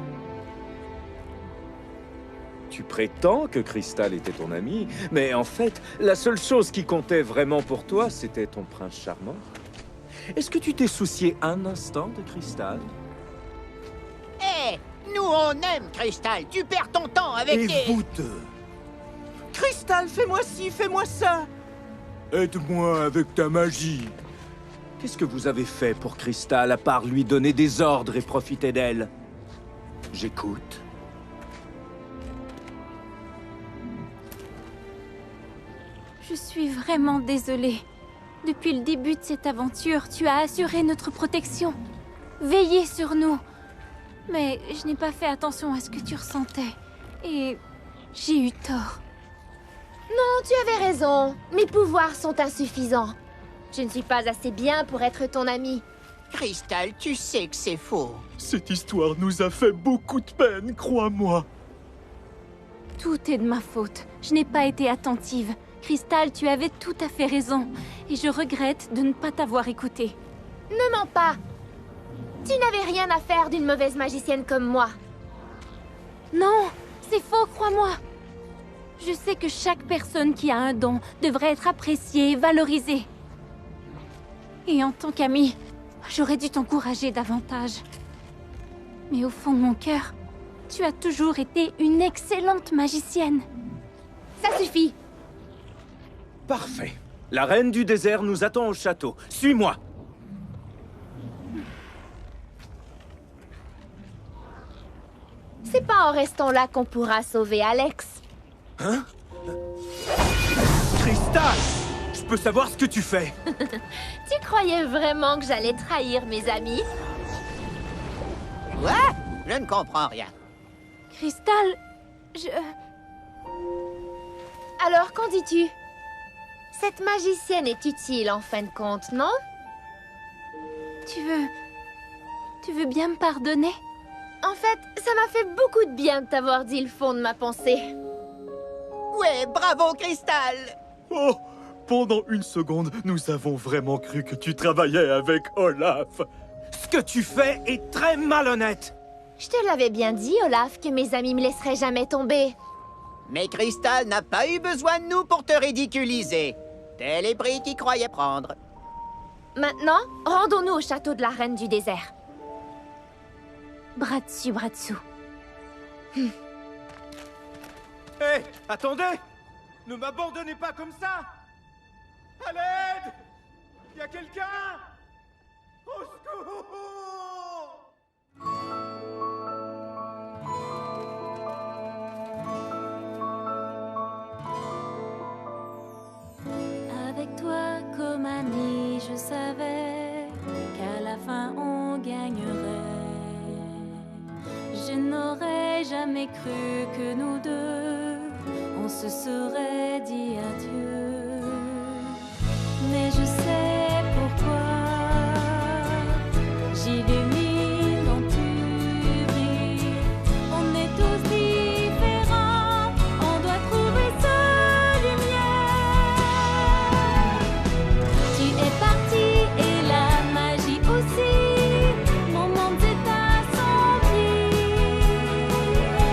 Tu prétends que Crystal était ton ami, mais en fait, la seule chose qui comptait vraiment pour toi, c'était ton prince charmant. Est-ce que tu t'es soucié un instant de Crystal? Hé, nous on aime Crystal, tu perds ton temps avec Et des... vous deux? Crystal! Cristal, fais-moi ci, fais-moi ça! Aide-moi avec ta magie. Qu'est-ce que vous avez fait pour Cristal, à part lui donner des ordres et profiter d'elle? J'écoute. Je suis vraiment désolée. Depuis le début de cette aventure, tu as assuré notre protection. Veillé sur nous. Mais je n'ai pas fait attention à ce que tu ressentais. Et j'ai eu tort. Non, tu avais raison. Mes pouvoirs sont insuffisants. Je ne suis pas assez bien pour être ton ami. Cristal, tu sais que c'est faux. Cette histoire nous a fait beaucoup de peine, crois-moi. Tout est de ma faute. Je n'ai pas été attentive. Cristal, tu avais tout à fait raison. Et je regrette de ne pas t'avoir écouté. Ne mens pas. Tu n'avais rien à faire d'une mauvaise magicienne comme moi. Non, c'est faux, crois-moi. Je sais que chaque personne qui a un don devrait être appréciée et valorisée. Et en tant qu'amie, j'aurais dû t'encourager davantage. Mais au fond de mon cœur, tu as toujours été une excellente magicienne. Ça suffit. Parfait. La reine du désert nous attend au château. Suis-moi. C'est pas en restant là qu'on pourra sauver Alex. Hein? Cristal! Je peux savoir ce que tu fais? Tu croyais vraiment que j'allais trahir mes amis? Quoi? Je ne comprends rien. Cristal, Alors, qu'en dis-tu? Cette magicienne est utile en fin de compte, non? Tu veux bien me pardonner? En fait, ça m'a fait beaucoup de bien de t'avoir dit le fond de ma pensée. Ouais, bravo, Cristal! Oh, pendant une seconde, nous avons vraiment cru que tu travaillais avec Olaf. Ce que tu fais est très malhonnête. Je te l'avais bien dit, Olaf, que mes amis me laisseraient jamais tomber. Mais Cristal n'a pas eu besoin de nous pour te ridiculiser. T'es les prix qu'il croyait prendre. Maintenant, rendons-nous au château de la Reine du Désert. Bras dessus, bras dessous. Hé, attendez! Ne m'abandonnez pas comme ça! À l'aide! Y a quelqu'un? Au secours! Avec toi comme ami, je savais qu'à la fin on gagnerait. Je n'aurais jamais cru que nous deux, on se serait dit adieu. Mais je sais pourquoi, j'illumine quand tu brilles. On est tous différents, on doit trouver sa lumière. Tu es parti et la magie aussi, mon monde s'est assombri.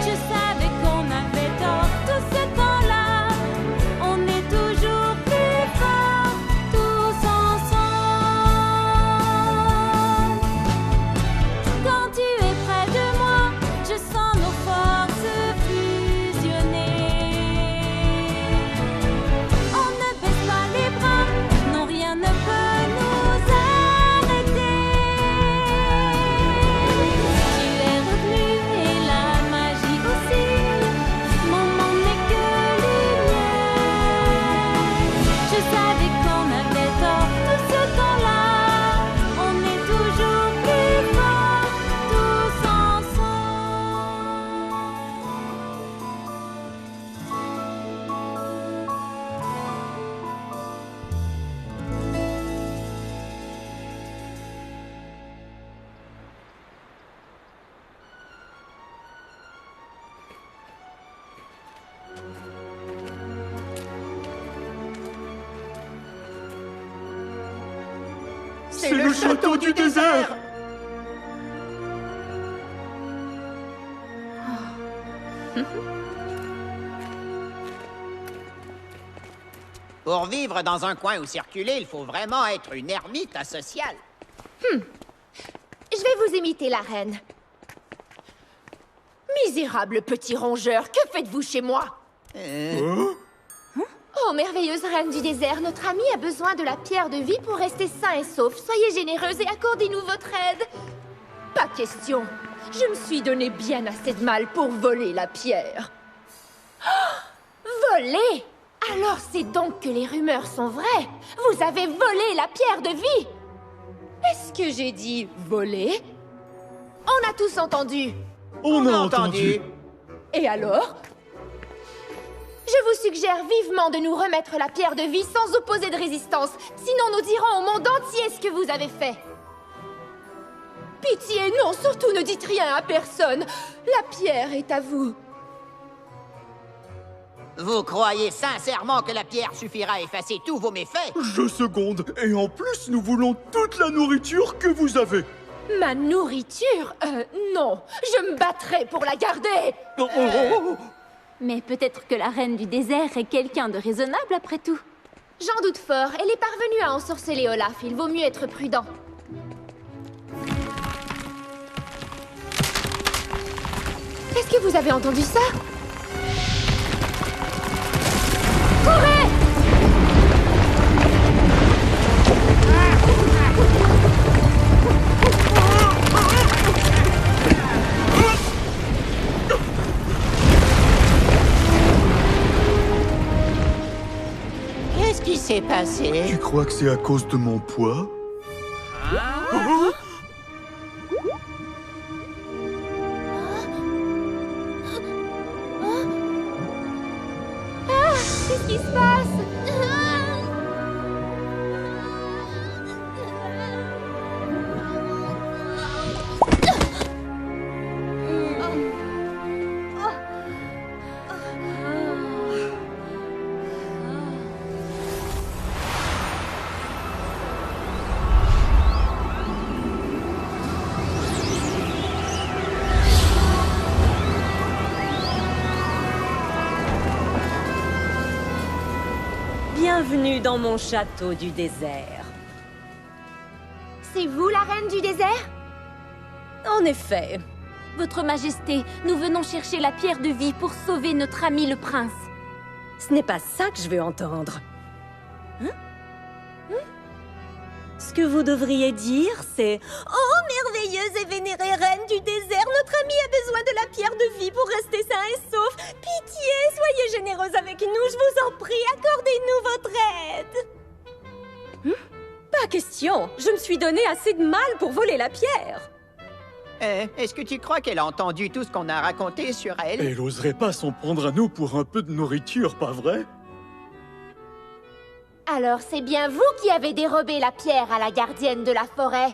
Je savais qu'on avait tort tout ce temps-là, on est toujours plus forts, tous ensemble. Quand tu es près de moi, je sens nos forces fusionner. On ne baisse pas les bras, non rien ne peut nous arrêter. Tu es revenu et la magie aussi, mon monde n'est que lumière. Je savais qu'on avait tort tout ce temps-là, on est toujours plus forts, tous ensemble. C'est le château du désert! Pour vivre dans un coin ou circuler, il faut vraiment être une ermite asociale. Je vais vous imiter, la reine. Misérable petit rongeur, que faites-vous chez moi? Oh, merveilleuse reine du désert, notre ami a besoin de la pierre de vie pour rester sain et sauf. Soyez généreuse et accordez-nous votre aide. Pas question. Je me suis donné bien assez de mal pour voler la pierre. Oh, voler? Alors c'est donc que les rumeurs sont vraies. Vous avez volé la pierre de vie. Est-ce que j'ai dit voler? On a tous entendu. On a entendu. Et alors? Je vous suggère vivement de nous remettre la pierre de vie sans opposer de résistance. Sinon nous dirons au monde entier ce que vous avez fait. Pitié, non, surtout ne dites rien à personne. La pierre est à vous. Vous croyez sincèrement que la pierre suffira à effacer tous vos méfaits? Je seconde. Et en plus, nous voulons toute la nourriture que vous avez. Ma nourriture? Non. Je me battrai pour la garder. Mais peut-être que la reine du désert est quelqu'un de raisonnable après tout. J'en doute fort. Elle est parvenue à ensorceler Olaf. Il vaut mieux être prudent. Est-ce que vous avez entendu ça? Courez! Qu'est-ce qui s'est passé? Tu crois que c'est à cause de mon poids? Qu'est-ce qui se passe? Bienvenue dans mon château du désert. C'est vous la reine du désert? En effet. Votre Majesté, nous venons chercher la pierre de vie pour sauver notre ami le prince. Ce n'est pas ça que je veux entendre. Ce que vous devriez dire, c'est « Oh, merveilleuse et vénérée reine du désert, notre ami a besoin de la pierre de vie pour rester sain et sauf. Pitié, soyez généreuse avec nous, je vous en prie, accordez-nous votre aide. » Pas question, je me suis donné assez de mal pour voler la pierre. Est-ce que tu crois qu'elle a entendu tout ce qu'on a raconté sur elle? Elle oserait pas s'en prendre à nous pour un peu de nourriture, pas vrai? Alors c'est bien vous qui avez dérobé la pierre à la gardienne de la forêt?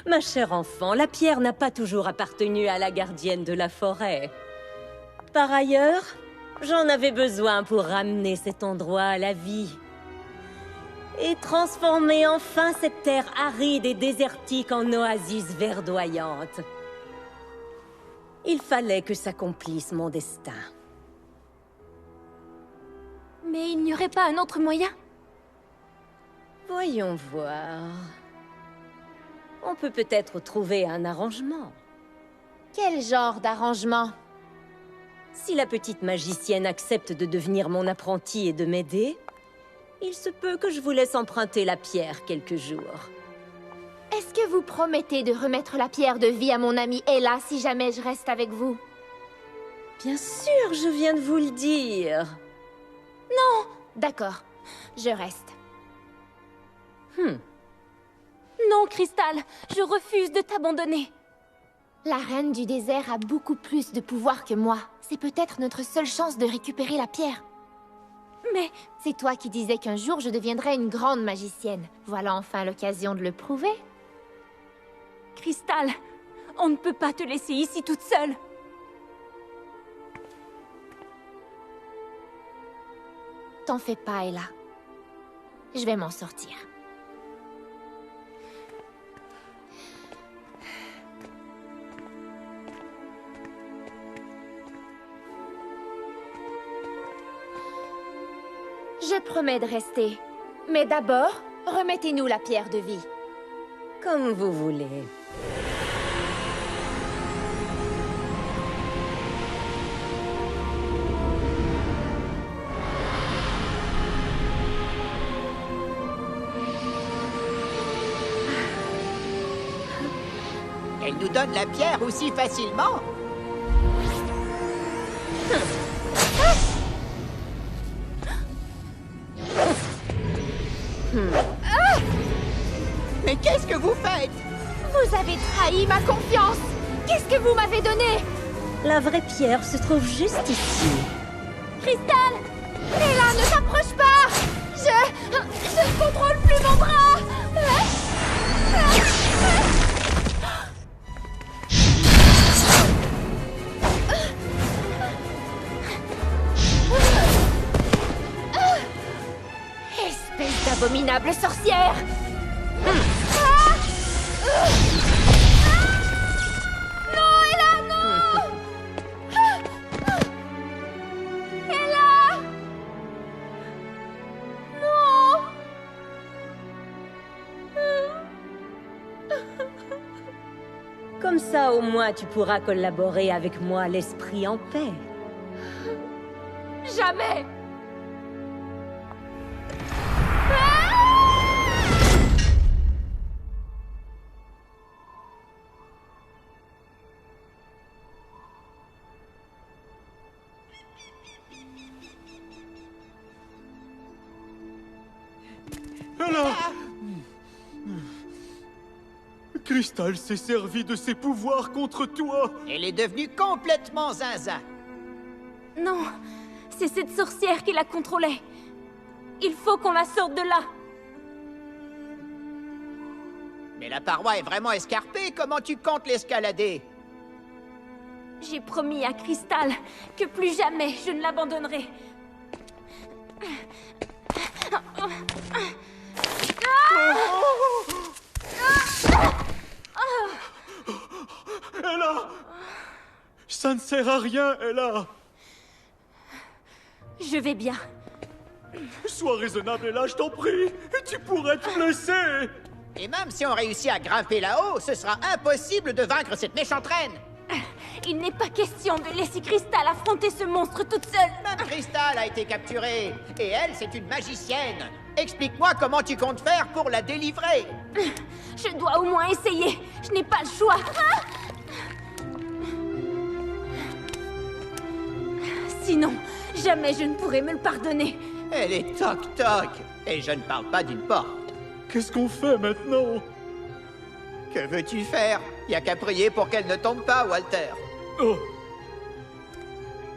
Ma chère enfant, la pierre n'a pas toujours appartenu à la gardienne de la forêt. Par ailleurs, j'en avais besoin pour ramener cet endroit à la vie. Et transformer enfin cette terre aride et désertique en oasis verdoyante. Il fallait que s'accomplisse mon destin. Mais il n'y aurait pas un autre moyen? Voyons voir. On peut peut-être trouver un arrangement. Quel genre d'arrangement? Si la petite magicienne accepte de devenir mon apprentie et de m'aider, il se peut que je vous laisse emprunter la pierre quelques jours. Est-ce que vous promettez de remettre la pierre de vie à mon amie Ella si jamais je reste avec vous? Bien sûr, je viens de vous le dire. Non! D'accord, je reste. Non, Cristal, je refuse de t'abandonner. La reine du désert a beaucoup plus de pouvoir que moi. C'est peut-être notre seule chance de récupérer la pierre. Mais c'est toi qui disais qu'un jour je deviendrais une grande magicienne. Voilà enfin l'occasion de le prouver. Cristal, on ne peut pas te laisser ici toute seule. T'en fais pas, Ella. Je vais m'en sortir. Je promets de rester. Mais d'abord, remettez-nous la pierre de vie. Comme vous voulez. Elle nous donne la pierre aussi facilement. Mais qu'est-ce que vous faites? Vous avez trahi ma confiance. Qu'est-ce que vous m'avez donné? La vraie pierre se trouve juste ici. Cristal! Ella, ne t'approche pas! Je ne contrôle plus mon bras! Espèce d'abominable sorcière! Non, Ella, non! Ella! Non! Comme ça, au moins, tu pourras collaborer avec moi, l'esprit en paix. Jamais! Alors, Cristal s'est servi de ses pouvoirs contre toi. Elle est devenue complètement zinzin. Non, c'est cette sorcière qui la contrôlait. Il faut qu'on la sorte de là. Mais la paroi est vraiment escarpée. Comment tu comptes l'escalader? J'ai promis à Cristal que plus jamais je ne l'abandonnerai. Ella! Ça ne sert à rien, Ella! Je vais bien. Sois raisonnable, Ella, je t'en prie! Tu pourrais te blesser! Et même si on réussit à grimper là-haut, ce sera impossible de vaincre cette méchante reine! Il n'est pas question de laisser Cristal affronter ce monstre toute seule. Même Cristal a été capturée. Et elle, c'est une magicienne. Explique-moi comment tu comptes faire pour la délivrer. Je dois au moins essayer. Je n'ai pas le choix. Sinon, jamais je ne pourrai me le pardonner. Elle est toc-toc. Et je ne parle pas d'une porte. Qu'est-ce qu'on fait maintenant? Que veux-tu faire? Y a qu'à prier pour qu'elle ne tombe pas, Walter. Oh!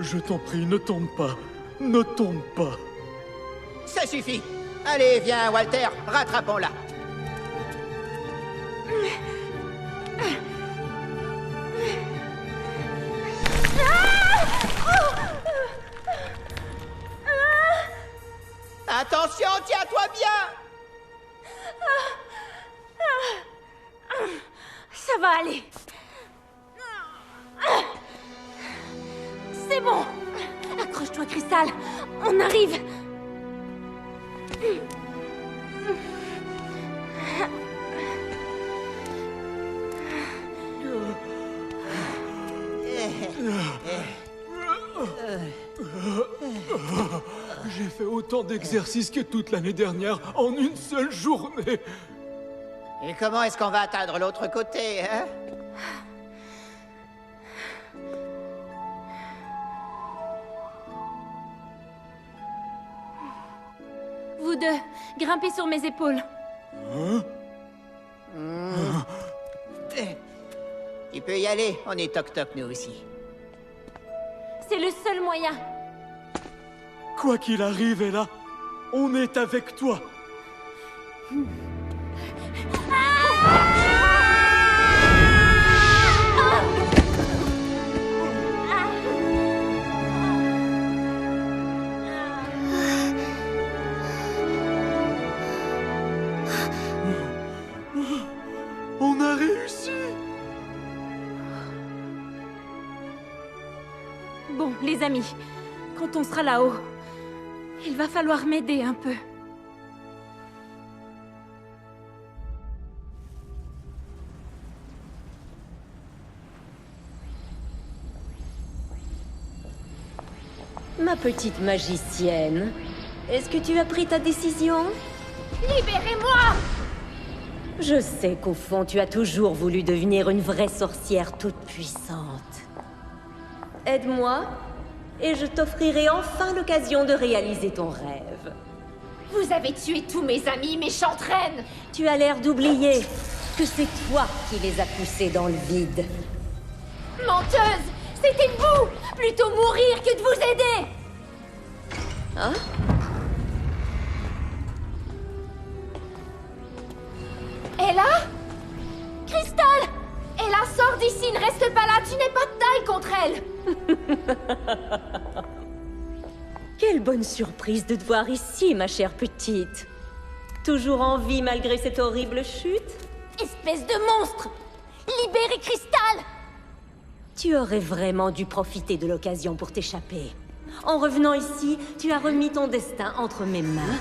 Je t'en prie, ne tombe pas. Ne tombe pas. Ça suffit. Allez, viens, Walter. Rattrapons-la. Attention, tiens-toi bien. Ça va aller. C'est bon. Accroche-toi, Cristal. On arrive. J'ai fait autant d'exercices que toute l'année dernière en une seule journée. Et comment est-ce qu'on va atteindre l'autre côté, hein? Vous deux, grimpez sur mes épaules. Tu peux y aller, on est toc-toc nous aussi. C'est le seul moyen. Quoi qu'il arrive, Ella, on est avec toi. On a réussi. Bon, les amis, quand on sera là-haut, il va falloir m'aider un peu. Ma petite magicienne, est-ce que tu as pris ta décision? Libérez-moi! Je sais qu'au fond, tu as toujours voulu devenir une vraie sorcière toute puissante. Aide-moi, et je t'offrirai enfin l'occasion de réaliser ton rêve. Vous avez tué tous mes amis, méchante reine! Tu as l'air d'oublier que c'est toi qui les as poussés dans le vide. Menteuse! C'était vous! Plutôt mourir que de vous aider! Hein? Ella? Crystal! Ella, sors d'ici, ne reste pas là, tu n'es pas de taille contre elle! Quelle bonne surprise de te voir ici, ma chère petite. Toujours en vie malgré cette horrible chute? Espèce de monstre! Libérez Crystal! Tu aurais vraiment dû profiter de l'occasion pour t'échapper. En revenant ici, tu as remis ton destin entre mes mains.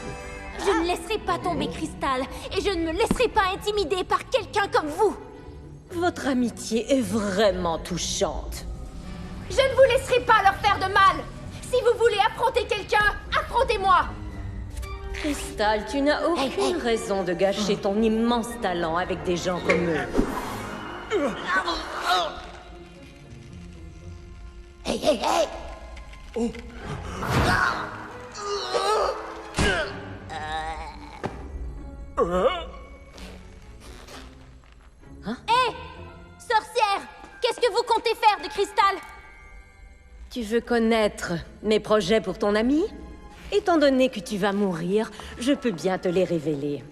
Je ne laisserai pas tomber Crystal, et je ne me laisserai pas intimider par quelqu'un comme vous! Votre amitié est vraiment touchante. Je ne vous laisserai pas leur faire de mal! Si vous voulez affronter quelqu'un, affrontez-moi! Crystal, tu n'as aucune raison de gâcher ton immense talent avec des gens comme eux. Hey, hey, hey! Oh. Hein? Hé! Sorcière! Qu'est-ce que vous comptez faire de Crystal? Tu veux connaître mes projets pour ton amie? Étant donné que tu vas mourir, je peux bien te les révéler.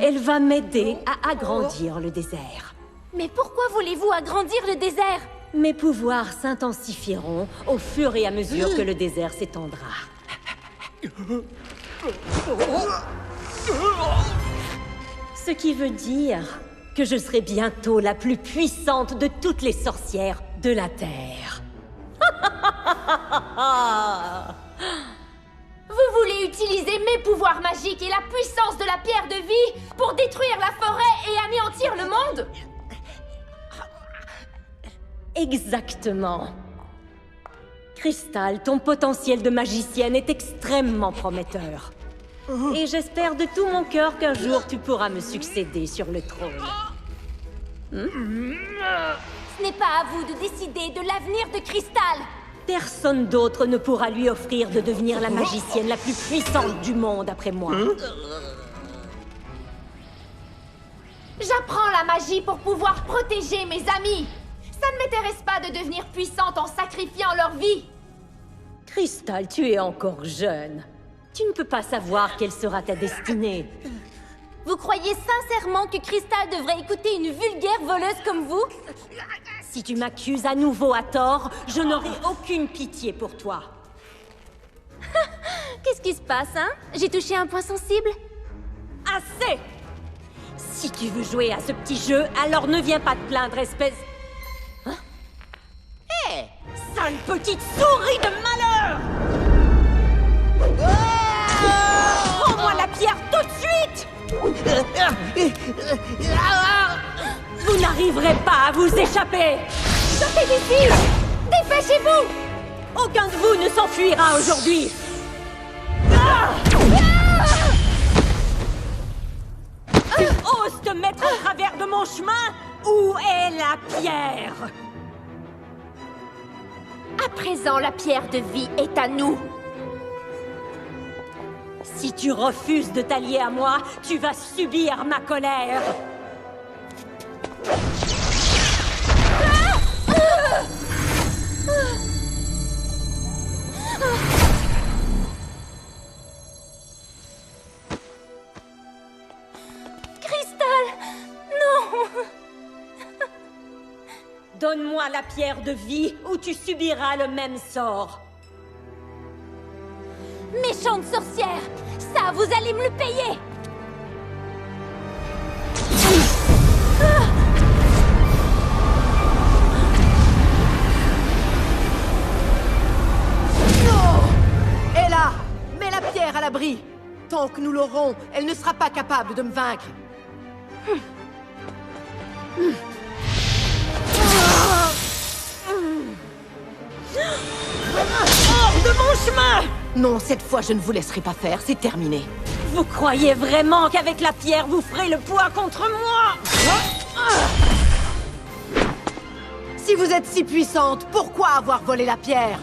Elle va m'aider à agrandir le désert. Mais pourquoi voulez-vous agrandir le désert? Mes pouvoirs s'intensifieront au fur et à mesure que le désert s'étendra. Ce qui veut dire que je serai bientôt la plus puissante de toutes les sorcières de la Terre. Vous voulez utiliser mes pouvoirs magiques et la puissance de la pierre de vie pour détruire la forêt et anéantir le monde? Exactement. Crystal, ton potentiel de magicienne est extrêmement prometteur. Et j'espère de tout mon cœur qu'un jour tu pourras me succéder sur le trône. Ce n'est pas à vous de décider de l'avenir de Crystal. Personne d'autre ne pourra lui offrir de devenir la magicienne la plus puissante du monde après moi. J'apprends la magie pour pouvoir protéger mes amis. Ça ne m'intéresse pas de devenir puissante en sacrifiant leur vie. Crystal, tu es encore jeune. Tu ne peux pas savoir quelle sera ta destinée. Vous croyez sincèrement que Crystal devrait écouter une vulgaire voleuse comme vous? Si tu m'accuses à nouveau à tort, je n'aurai aucune pitié pour toi. Qu'est-ce qui se passe, hein? J'ai touché un point sensible? Assez! Si tu veux jouer à ce petit jeu, alors ne viens pas te plaindre, espèce... Hein? Hé! Sale petite souris de malheur! Rends-moi la pierre tout de suite! Vous n'arriverez pas à vous échapper! Sortez d'ici! Dépêchez-vous! Aucun de vous ne s'enfuira aujourd'hui! Tu oses te mettre en travers de mon chemin? Où est la pierre? À présent, la pierre de vie est à nous. Si tu refuses de t'allier à moi, tu vas subir ma colère. Crystal! Non! Donne-moi la pierre de vie ou tu subiras le même sort. Méchante sorcière! Ça, vous allez me le payer! Ella, mets la pierre à l'abri. Tant que nous l'aurons, elle ne sera pas capable de me vaincre. Hors de mon chemin! Non, cette fois, je ne vous laisserai pas faire. C'est terminé. Vous croyez vraiment qu'avec la pierre, vous ferez le poids contre moi? Si vous êtes si puissante, pourquoi avoir volé la pierre?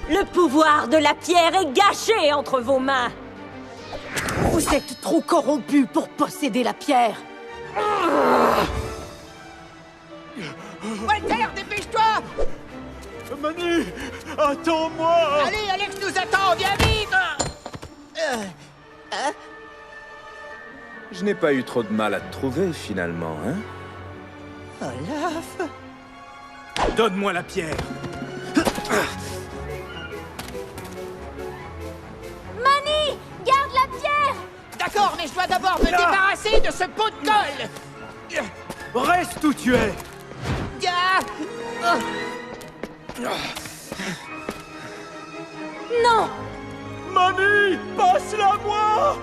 Le pouvoir de la pierre est gâché entre vos mains. Vous êtes trop corrompu pour posséder la pierre. Walter, dépêche-toi! Mani, attends-moi! Allez, Alex nous attend, viens vite! Je n'ai pas eu trop de mal à te trouver, finalement, hein? Olaf? Donne-moi la pierre! Mani, garde la pierre! D'accord, mais je dois d'abord me débarrasser de ce pot de colle! Reste où tu es! Non! Mani, passe-la moi!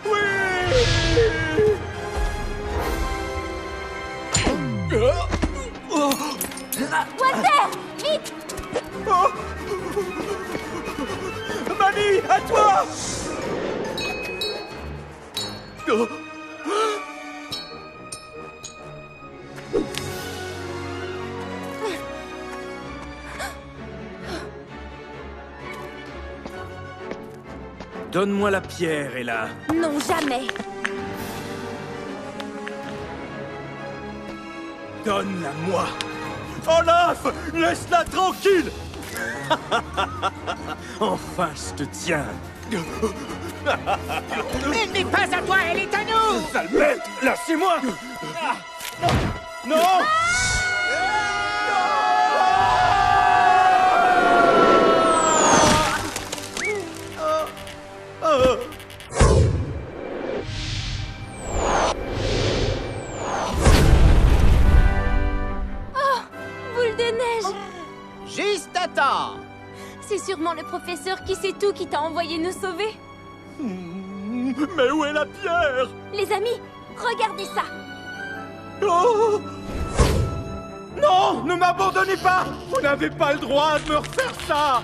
Oui! Walter, vite! Mani, à toi! Donne-moi la pierre, Ella. Non, jamais! Donne-la-moi! Olaf, laisse-la tranquille! Enfin, je te tiens! Elle n'est pas à toi, elle est à nous! Sale bête! Lâchez-moi! Non! Boule de neige! Juste à temps. C'est sûrement le professeur qui sait tout qui t'a envoyé nous sauver. Mais où est la pierre? Les amis, regardez ça! Oh! Non! Ne m'abandonnez pas! Vous n'avez pas le droit de me refaire ça!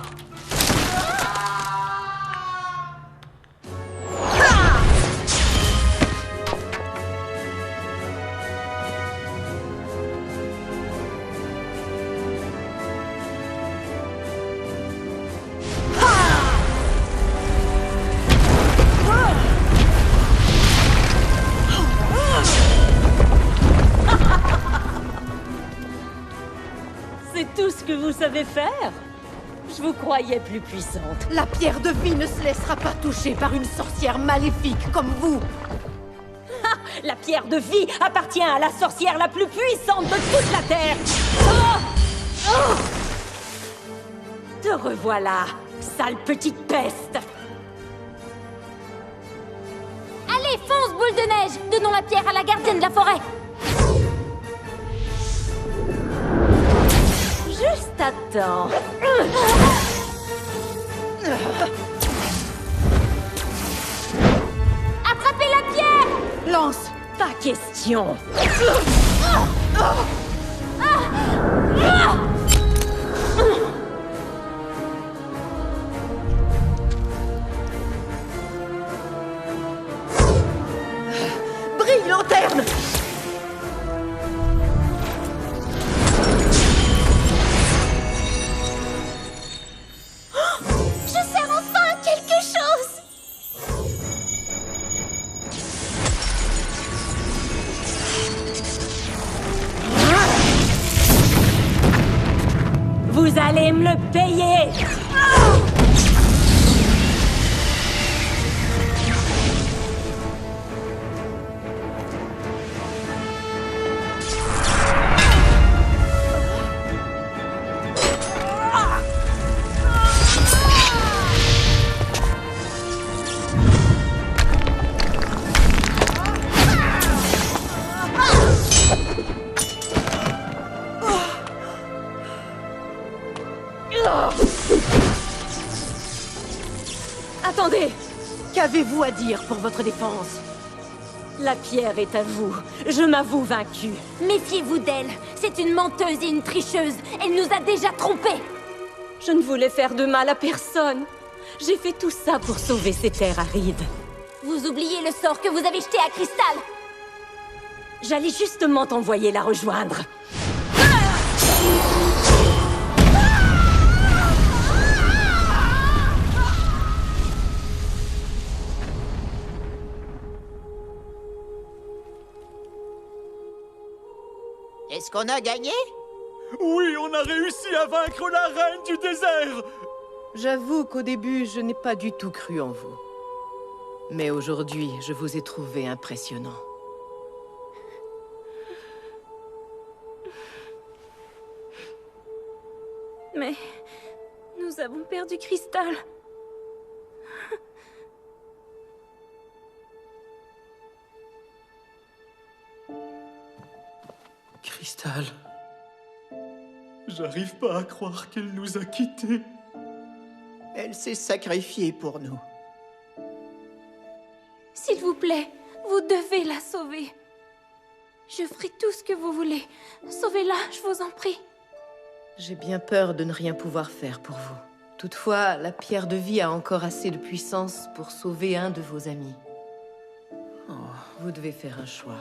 C'est tout ce que vous savez faire? Je vous croyais plus puissante. La pierre de vie ne se laissera pas toucher par une sorcière maléfique comme vous. La pierre de vie appartient à la sorcière la plus puissante de toute la Terre. Oh! Te revoilà, sale petite peste. Allez, fonce, boule de neige! Donnons la pierre à la gardienne de la forêt! Juste à temps. Attrapez la pierre! Lance, pas question. Brille, lanterne! Je sers enfin quelque chose! Vous allez me le payer. Attendez! Qu'avez-vous à dire pour votre défense? La pierre est à vous. Je m'avoue vaincue. Méfiez-vous d'elle. C'est une menteuse et une tricheuse. Elle nous a déjà trompés. Je ne voulais faire de mal à personne. J'ai fait tout ça pour sauver ces terres arides. Vous oubliez le sort que vous avez jeté à Cristal. J'allais justement t'envoyer la rejoindre. Est-ce qu'on a gagné? Oui, on a réussi à vaincre la reine du désert! J'avoue qu'au début, je n'ai pas du tout cru en vous. Mais aujourd'hui, je vous ai trouvé impressionnant. Mais nous avons perdu Cristal. Cristal... J'arrive pas à croire qu'elle nous a quittés. Elle s'est sacrifiée pour nous. S'il vous plaît, vous devez la sauver. Je ferai tout ce que vous voulez. Sauvez-la, je vous en prie. J'ai bien peur de ne rien pouvoir faire pour vous. Toutefois, la pierre de vie a encore assez de puissance pour sauver un de vos amis. Oh, vous devez faire un choix.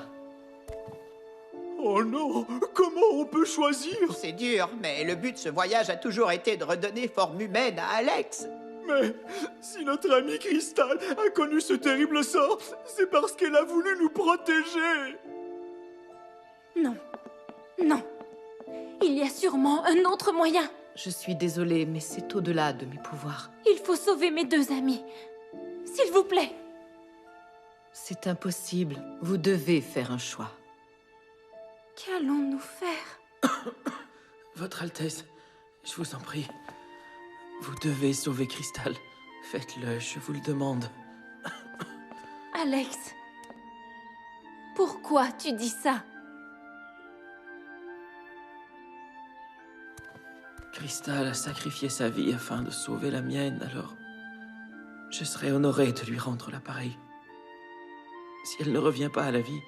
Oh non! Comment on peut choisir? C'est dur, mais le but de ce voyage a toujours été de redonner forme humaine à Alex. Mais si notre amie Cristal a connu ce terrible sort, c'est parce qu'elle a voulu nous protéger. Non. Non. Il y a sûrement un autre moyen. Je suis désolée, mais c'est au-delà de mes pouvoirs. Il faut sauver mes deux amis. S'il vous plaît. C'est impossible. Vous devez faire un choix. Qu'allons-nous faire? Votre Altesse, je vous en prie. Vous devez sauver Cristal. Faites-le, je vous le demande. Alex, pourquoi tu dis ça? Cristal a sacrifié sa vie afin de sauver la mienne, alors... je serais honoré de lui rendre l'appareil. Si elle ne revient pas à la vie,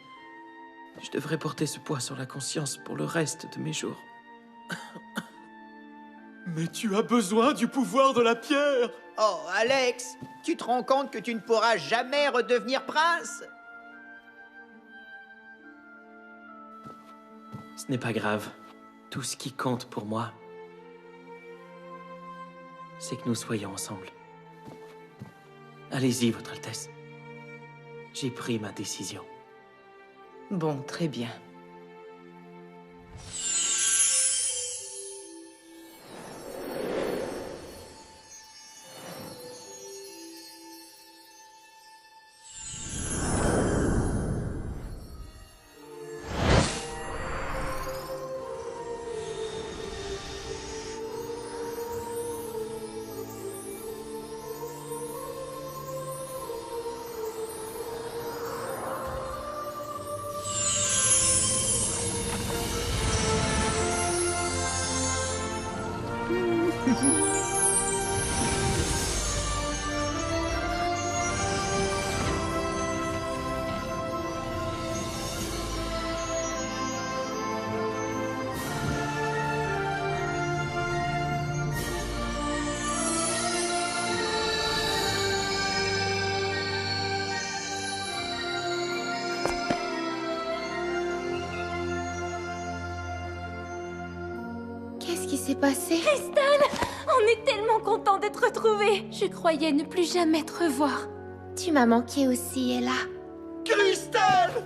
je devrais porter ce poids sur la conscience pour le reste de mes jours. Mais tu as besoin du pouvoir de la pierre! Oh, Alex, tu te rends compte que tu ne pourras jamais redevenir prince? Ce n'est pas grave. Tout ce qui compte pour moi, c'est que nous soyons ensemble. Allez-y, Votre Altesse. J'ai pris ma décision. Bon, très bien. Qu'est-ce qui s'est passé? Cristal! On est tellement contents d'être retrouvés! Je croyais ne plus jamais te revoir. Tu m'as manqué aussi, Ella. Cristal!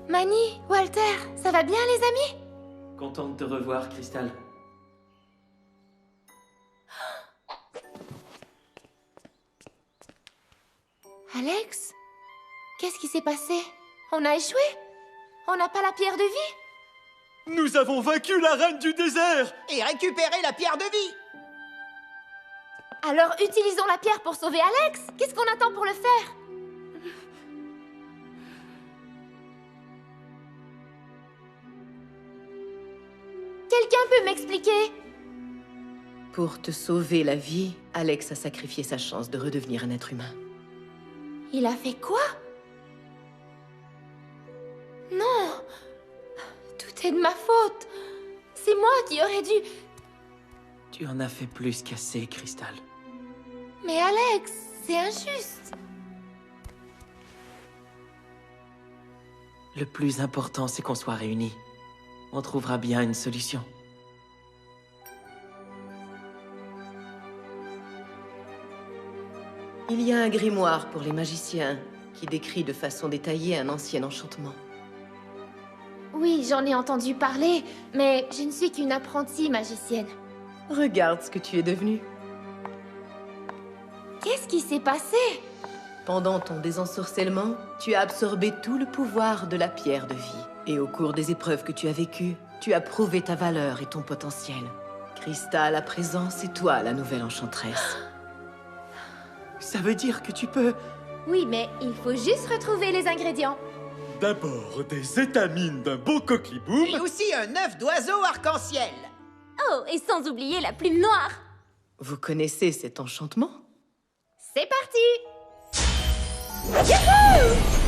Mani, Walter, ça va bien les amis? Content de te revoir, Cristal. Alex? Qu'est-ce qui s'est passé? On a échoué? On n'a pas la pierre de vie? Nous avons vaincu la reine du désert! Et récupéré la pierre de vie! Alors utilisons la pierre pour sauver Alex! Qu'est-ce qu'on attend pour le faire? Quelqu'un peut m'expliquer? Pour te sauver la vie, Alex a sacrifié sa chance de redevenir un être humain. Il a fait quoi? c'est de ma faute. C'est moi qui aurais dû... Tu en as fait plus qu'assez, Cristal. Mais Alex, c'est injuste. Le plus important, c'est qu'on soit réunis. On trouvera bien une solution. Il y a un grimoire pour les magiciens qui décrit de façon détaillée un ancien enchantement. Oui, j'en ai entendu parler, mais je ne suis qu'une apprentie magicienne. Regarde ce que tu es devenue. Qu'est-ce qui s'est passé? Pendant ton désensorcellement, tu as absorbé tout le pouvoir de la pierre de vie. Et au cours des épreuves que tu as vécues, tu as prouvé ta valeur et ton potentiel. Cristal, à présent, c'est toi la nouvelle enchanteresse. Ça veut dire que tu peux... Oui, mais il faut juste retrouver les ingrédients. D'abord, des étamines d'un beau coqueliboum. Et aussi un œuf d'oiseau arc-en-ciel. Oh, et sans oublier la plume noire. Vous connaissez cet enchantement? C'est parti! Youhou!